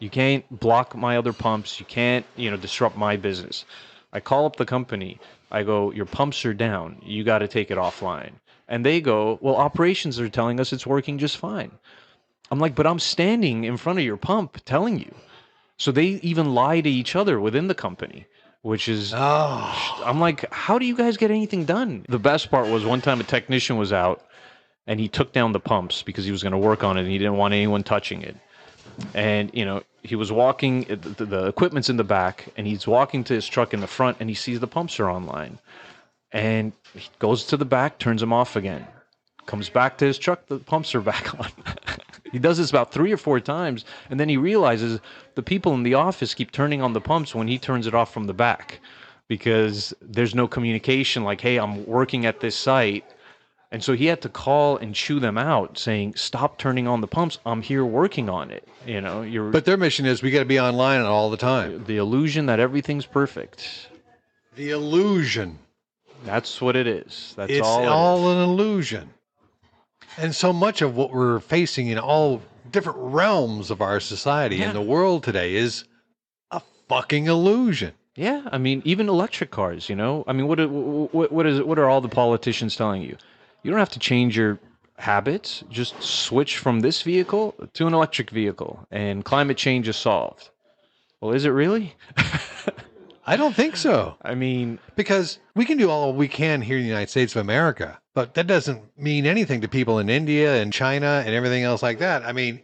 Speaker 4: You can't block my other pumps. You can't, disrupt my business. I call up the company. I go, your pumps are down. You got to take it offline. And they go, well, operations are telling us it's working just fine. I'm like, but I'm standing in front of your pump telling you. So they even lie to each other within the company, which is, I'm like, how do you guys get anything done? The best part was one time a technician was out and he took down the pumps because he was going to work on it and he didn't want anyone touching it. And, he was walking, the equipment's in the back, and he's walking to his truck in the front, and he sees the pumps are online. And he goes to the back, turns them off again. Comes back to his truck, the pumps are back on. He does this about 3 or 4 times, and then he realizes the people in the office keep turning on the pumps when he turns it off from the back, because there's no communication like, hey, I'm working at this site. And so he had to call and chew them out, saying, stop turning on the pumps. I'm here working on it.
Speaker 1: But their mission is we got to be online all the time.
Speaker 4: The illusion that everything's perfect.
Speaker 1: The illusion.
Speaker 4: That's what it is. That's
Speaker 1: it's all an illusion. And so much of what we're facing in all different realms of our society in the world today is a fucking illusion.
Speaker 4: Yeah, I mean, even electric cars, I mean, what are all the politicians telling you? You don't have to change your habits. Just switch from this vehicle to an electric vehicle, and climate change is solved. Well, is it really?
Speaker 1: I don't think so.
Speaker 4: I mean,
Speaker 1: because we can do all we can here in the United States of America, but that doesn't mean anything to people in India and China and everything else like that. I mean,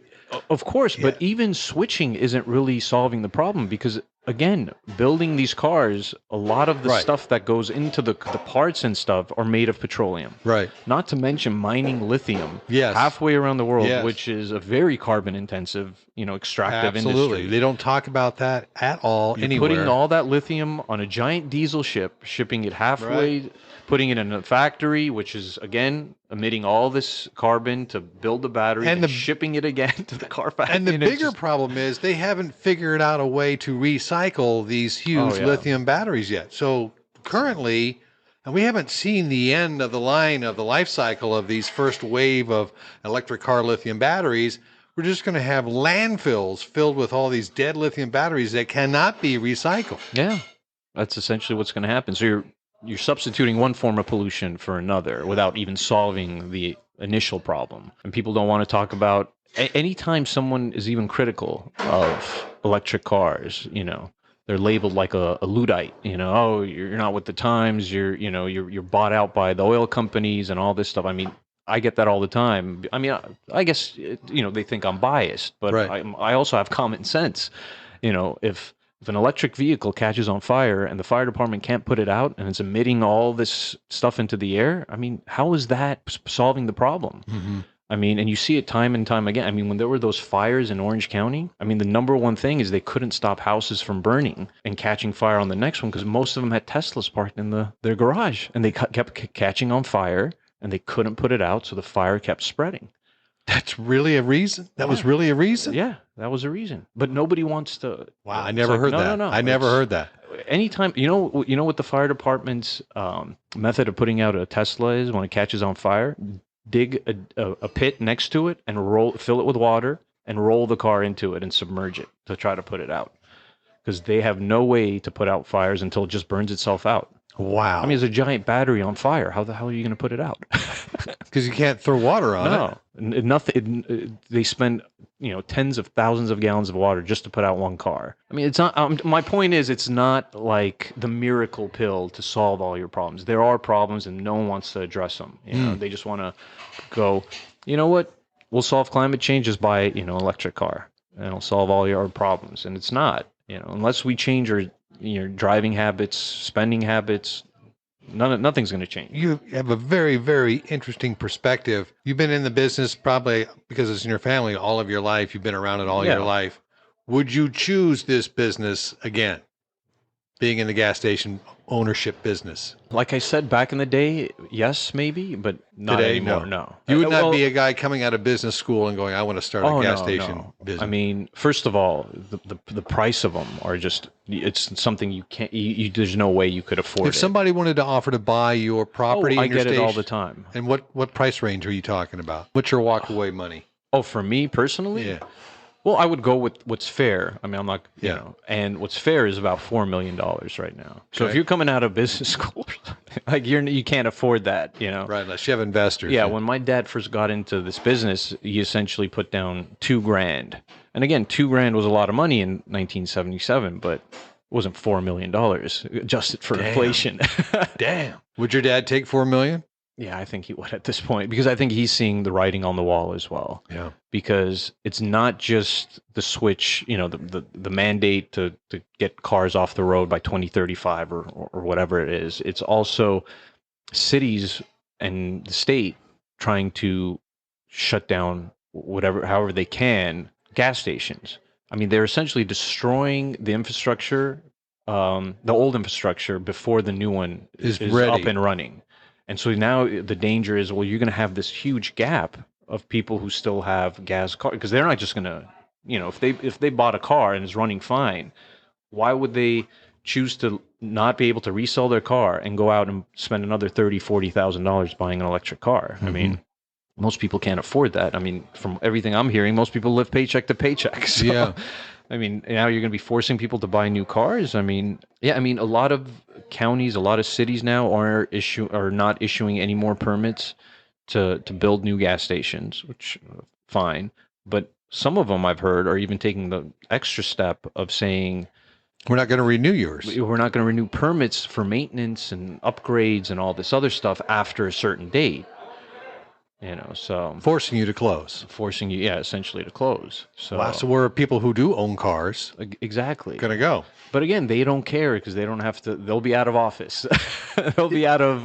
Speaker 4: of course, but even switching isn't really solving the problem, because again, building these cars, a lot of the stuff that goes into the parts and stuff are made of petroleum.
Speaker 1: Right.
Speaker 4: Not to mention mining lithium halfway around the world, which is a very carbon intensive, extractive industry.
Speaker 1: They don't talk about that at all anywhere.
Speaker 4: Putting all that lithium on a giant diesel ship, shipping it halfway, putting it in a factory, which is, again, emitting all this carbon to build the battery, and shipping it again to the car factory.
Speaker 1: And the bigger problem is they haven't figured out a way to recycle these huge lithium batteries yet. So currently, and we haven't seen the end of the line of the life cycle of these first wave of electric car lithium batteries. We're just going to have landfills filled with all these dead lithium batteries that cannot be recycled.
Speaker 4: Yeah, that's essentially what's going to happen. So you're substituting one form of pollution for another without even solving the initial problem. And people don't want to talk about, anytime someone is even critical of electric cars, they're labeled like a Luddite, oh, you're not with the times, you're bought out by the oil companies and all this stuff. I mean, I get that all the time. I mean, I guess, they think I'm biased, but I also have common sense. If an electric vehicle catches on fire and the fire department can't put it out and it's emitting all this stuff into the air, I mean, how is that solving the problem? Mm-hmm. I mean, and you see it time and time again. I mean, when there were those fires in Orange County, I mean, the number one thing is they couldn't stop houses from burning and catching fire on the next one because most of them had Teslas parked in their garage, and they kept catching on fire and they couldn't put it out, so the fire kept spreading.
Speaker 1: That's really a reason? That was really a reason?
Speaker 4: Yeah, that was a reason. But nobody wants to...
Speaker 1: Wow, I never heard that. No. I never heard that.
Speaker 4: Anytime, you know what the fire department's method of putting out a Tesla is when it catches on fire? Dig a pit next to it and fill it with water and roll the car into it and submerge it to try to put it out. Because they have no way to put out fires until it just burns itself out.
Speaker 1: Wow.
Speaker 4: I mean, it's a giant battery on fire. How the hell are you going to put it out?
Speaker 1: Because you can't throw water on it.
Speaker 4: Nothing. They spend tens of thousands of gallons of water just to put out one car. I mean, it's not. My point is, it's not like the miracle pill to solve all your problems. There are problems, and no one wants to address them. They just want to go. You know what? We'll solve climate change just by electric car, and it'll solve all your problems. And it's not. Unless we change our driving habits, spending habits, nothing's going to change.
Speaker 1: You have a very, very interesting perspective. You've been in the business probably because it's in your family all of your life. You've been around it all your life. Would you choose this business again, being in the gas station ownership business?
Speaker 4: Like I said, back in the day, yes, maybe, but not
Speaker 1: today,
Speaker 4: anymore. No.
Speaker 1: You would not be a guy coming out of business school and going, I want to start a gas station business.
Speaker 4: I mean, first of all, the price of them are just, it's something you can't, there's no way you could afford it.
Speaker 1: If somebody wanted to offer to buy your property in
Speaker 4: I
Speaker 1: your
Speaker 4: get
Speaker 1: station,
Speaker 4: it all the time.
Speaker 1: And what price range are you talking about? What's your walk away money?
Speaker 4: Oh, for me personally?
Speaker 1: Yeah.
Speaker 4: Well, I would go with what's fair. I mean, I'm not, and what's fair is about $4 million right now. So if you're coming out of business school, like you can't afford that,
Speaker 1: Right, unless you have investors.
Speaker 4: Yeah, when my dad first got into this business, he essentially put down $2,000. And again, $2,000 was a lot of money in 1977, but it wasn't $4 million adjusted for inflation.
Speaker 1: Damn. Would your dad take $4 million?
Speaker 4: Yeah, I think he would at this point, because I think he's seeing the writing on the wall as well.
Speaker 1: Yeah.
Speaker 4: Because it's not just the switch, the mandate to get cars off the road by 2035 or whatever it is. It's also cities and the state trying to shut down however they can, gas stations. I mean, they're essentially destroying the infrastructure, the old infrastructure before the new one
Speaker 1: Is
Speaker 4: is
Speaker 1: ready.
Speaker 4: up and running. And so now the danger is, well, you're going to have this huge gap of people who still have gas cars, because they're not just going to, if they bought a car and is running fine, why would they choose to not be able to resell their car and go out and spend another $30,000-$40,000 buying an electric car? I mean, most people can't afford that. I mean, from everything I'm hearing, most people live paycheck to paycheck. So,
Speaker 1: Yeah.
Speaker 4: I mean, now you're going to be forcing people to buy new cars. I mean, yeah, I mean, a lot of counties, a lot of cities now are not issuing any more permits to build new gas stations, which fine. But some of them I've heard are even taking the extra step of saying,
Speaker 1: We're not going to renew yours.
Speaker 4: we're not going to renew permits for maintenance and upgrades and all this other stuff after a certain date. So
Speaker 1: Forcing you to close.
Speaker 4: forcing you, essentially to close. So,
Speaker 1: Wow. So where are people who do own cars
Speaker 4: exactly.
Speaker 1: going to go?
Speaker 4: But again, they don't care because they don't have to. They'll be out of office. They'll be out of.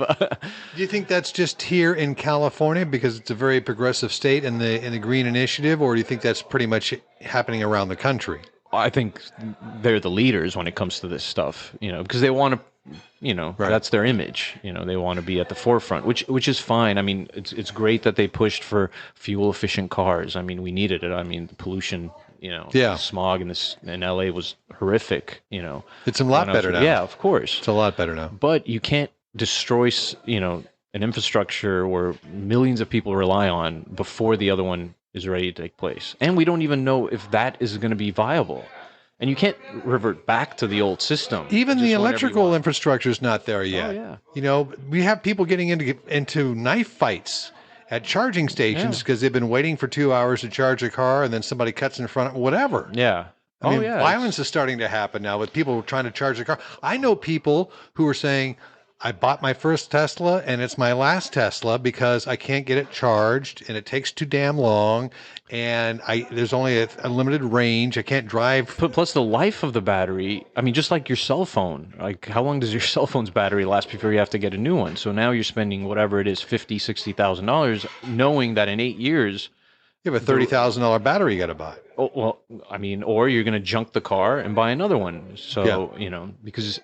Speaker 1: Do you think that's just here in California because it's a very progressive state in the Green Initiative, or do you think that's pretty much happening around the country?
Speaker 4: I think they're the leaders when it comes to this stuff. Because they want to.
Speaker 1: Right.
Speaker 4: That's their image. They want to be at the forefront, which is fine. I mean, it's great that they pushed for fuel efficient cars. I mean, we needed it. I mean, the pollution.
Speaker 1: Yeah.
Speaker 4: Smog in LA was horrific.
Speaker 1: It's a lot better now.
Speaker 4: Yeah, of course.
Speaker 1: It's a lot better now.
Speaker 4: But you can't destroy, an infrastructure where millions of people rely on before the other one is ready to take place. And we don't even know if that is going to be viable. And you can't revert back to the old system.
Speaker 1: Even the
Speaker 4: just whenever you
Speaker 1: electrical
Speaker 4: want.
Speaker 1: infrastructure is not there yet.
Speaker 4: Oh, yeah.
Speaker 1: We have people getting into knife fights at charging stations
Speaker 4: Yeah.
Speaker 1: because they've been waiting for 2 hours to charge a car, and then somebody cuts in front of whatever.
Speaker 4: Yeah.
Speaker 1: I mean,
Speaker 4: yeah.
Speaker 1: violence is starting to happen now with people trying to charge their car. I know people who are saying, I bought my first Tesla and it's my last Tesla because I can't get it charged and it takes too damn long and there's only a limited range. I can't drive.
Speaker 4: But plus the life of the battery, I mean, just like your cell phone, like how long does your cell phone's battery last before you have to get a new one? So now you're spending whatever it is, $50,000, $60,000, knowing that in 8 years,
Speaker 1: You have a $30,000 battery you got to buy.
Speaker 4: oh, well, I mean, or you're going to junk the car and buy another one. So, because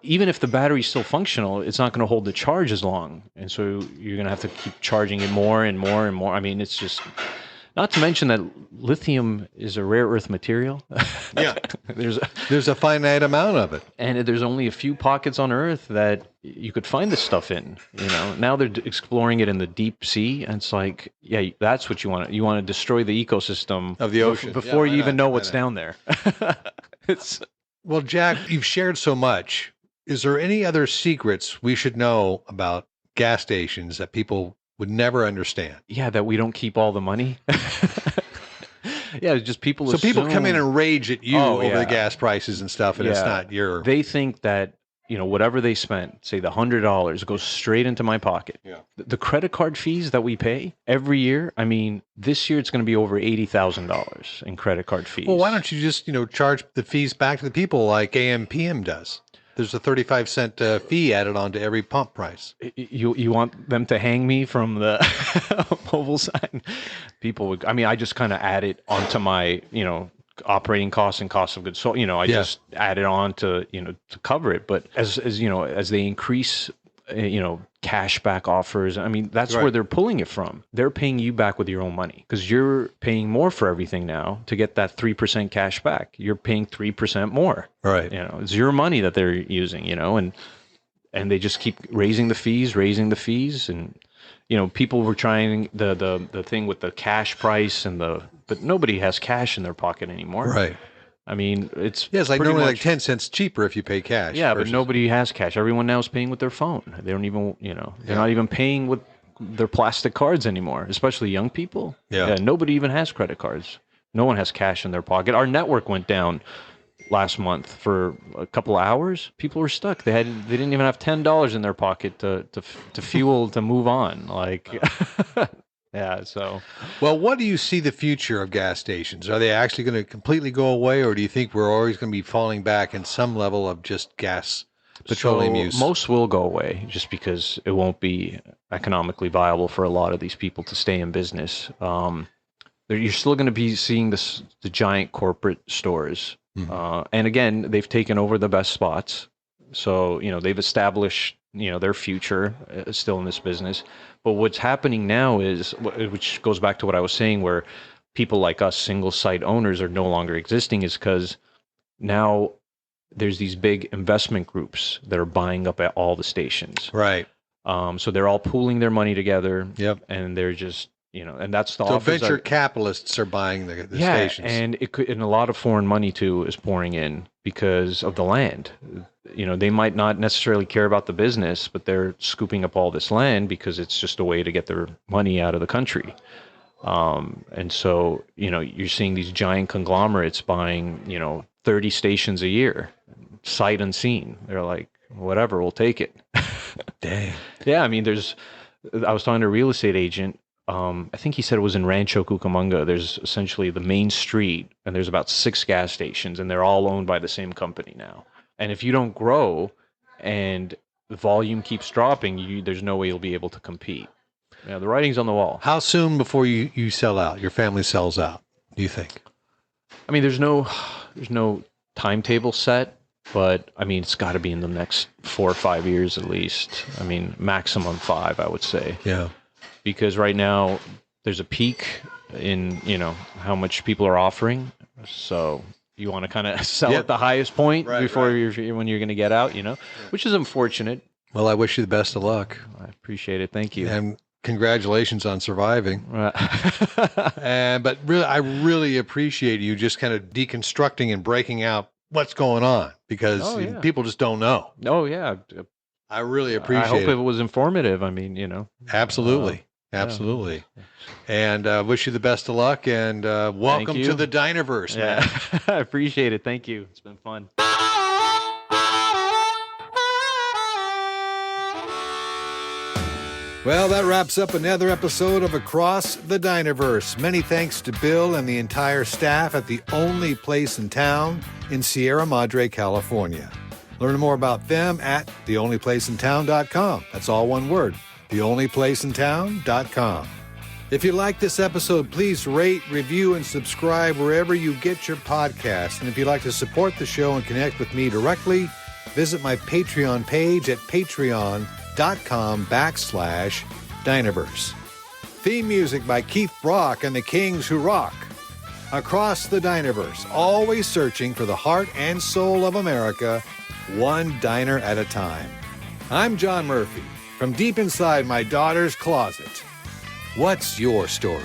Speaker 4: even if the battery's still functional, it's not going to hold the charge as long. And so you're going to have to keep charging it more and more and more. I mean, it's just, not to mention that lithium is a rare earth material.
Speaker 1: Yeah.
Speaker 4: There's
Speaker 1: a finite amount of it.
Speaker 4: And there's only a few pockets on Earth that you could find this stuff in. Now they're exploring it in the deep sea, and it's like, yeah, that's what you want. You want to destroy the ecosystem
Speaker 1: Of the ocean.
Speaker 4: before
Speaker 1: Yeah,
Speaker 4: you
Speaker 1: why
Speaker 4: even
Speaker 1: not?
Speaker 4: know
Speaker 1: Why
Speaker 4: what's
Speaker 1: not?
Speaker 4: down there. It's
Speaker 1: Well, Jack, you've shared so much. Is there any other secrets we should know about gas stations that people would never understand?
Speaker 4: that we don't keep all the money. Yeah, it's just people.
Speaker 1: So people come in
Speaker 4: assume-
Speaker 1: and rage at you
Speaker 4: Oh,
Speaker 1: over
Speaker 4: yeah.
Speaker 1: the gas prices and stuff, and it's
Speaker 4: Yeah.
Speaker 1: not your.
Speaker 4: They think that whatever they spent, say the $100, goes straight into my pocket.
Speaker 1: Yeah.
Speaker 4: The credit card fees that we pay every year. I mean, this year it's going to be over $80,000 in credit card fees.
Speaker 1: Well, why don't you just charge the fees back to the people like AMPM does? There's a 35-cent fee added on to every pump price.
Speaker 4: You want them to hang me from the mobile sign? People would. I mean, I just kind of add it onto my operating costs and cost of goods sold. I just add it on to to cover it. But as they increase cash back offers, I mean, that's
Speaker 1: Right.
Speaker 4: where they're pulling it from. They're paying you back with your own money because you're paying more for everything now to get that 3% cash back. You're paying 3% more.
Speaker 1: Right.
Speaker 4: It's your money that they're using, and they just keep raising the fees, and people were trying the thing with the cash price but nobody has cash in their pocket anymore.
Speaker 1: Right.
Speaker 4: I mean, it's
Speaker 1: Yeah, it's like
Speaker 4: pretty
Speaker 1: normally like
Speaker 4: much-
Speaker 1: 10 cents cheaper if you pay cash.
Speaker 4: Yeah, but
Speaker 1: versus-
Speaker 4: nobody has cash. Everyone now is paying with their phone. They don't even, they're not even paying with their plastic cards anymore, especially young people.
Speaker 1: Yeah.
Speaker 4: Nobody even has credit cards. No one has cash in their pocket. Our network went down last month for a couple of hours. People were stuck. They didn't even have $10 in their pocket to fuel to move on. Like, yeah. So,
Speaker 1: Well, what do you see the future of gas stations? Are they actually going to completely go away, or do you think we're always going to be falling back in some level of just gas, petroleum
Speaker 4: so
Speaker 1: use?
Speaker 4: most will go away just because it won't be economically viable for a lot of these people to stay in business. you're still going to be seeing the giant corporate stores. And again, they've taken over the best spots. So, they've established, their future still in this business. But what's happening now is, which goes back to what I was saying, where people like us, single site owners, are no longer existing, is because now there's these big investment groups that are buying up at all the stations.
Speaker 1: Right.
Speaker 4: So they're all pooling their money together.
Speaker 1: Yep.
Speaker 4: And they're just, and that's the
Speaker 1: So
Speaker 4: offers
Speaker 1: venture capitalists are buying the stations.
Speaker 4: and and a lot of foreign money too is pouring in because of the land. They might not necessarily care about the business, but they're scooping up all this land because it's just a way to get their money out of the country. And so, you're seeing these giant conglomerates buying, 30 stations a year, sight unseen. They're like, whatever, we'll take it.
Speaker 1: Dang.
Speaker 4: Yeah, I mean, I was talking to a real estate agent. I think he said it was in Rancho Cucamonga. There's essentially the main street, and there's about 6 gas stations, and they're all owned by the same company now. And if you don't grow and the volume keeps dropping, there's no way you'll be able to compete. Yeah, the writing's on the wall.
Speaker 1: How soon before you sell out, your family sells out, do you think?
Speaker 4: I mean, there's no timetable set, but I mean, it's got to be in the next 4 or 5 years at least. I mean, maximum 5, I would say.
Speaker 1: Yeah.
Speaker 4: Because right now there's a peak in, how much people are offering. So you want to kind of sell at the highest point before when you're going to get out, which is unfortunate.
Speaker 1: Well, I wish you the best of luck.
Speaker 4: I appreciate it. Thank you.
Speaker 1: And congratulations on surviving. But really, I really appreciate you just kind of deconstructing and breaking out what's going on, because people just don't know.
Speaker 4: Oh, yeah.
Speaker 1: I really appreciate it.
Speaker 4: I hope it was informative. I mean,
Speaker 1: Absolutely. Absolutely. Yeah. And wish you the best of luck, and welcome to the Dinerverse, man.
Speaker 4: I appreciate it. Thank you. It's been fun.
Speaker 1: Well, that wraps up another episode of Across the Dinerverse. Many thanks to Bill and the entire staff at the only place in town in Sierra Madre, California. Learn more about them at theonlyplaceintown.com. That's all one word, theonlyplaceintown.com. If you like this episode, please rate, review, and subscribe wherever you get your podcasts. And if you'd like to support the show and connect with me directly, visit my Patreon page at patreon.com/Dinerverse. Theme music by Keith Brock and the Kings Who Rock. Across the Dinerverse, always searching for the heart and soul of America, one diner at a time. I'm John Murphy, from deep inside my daughter's closet. What's your story?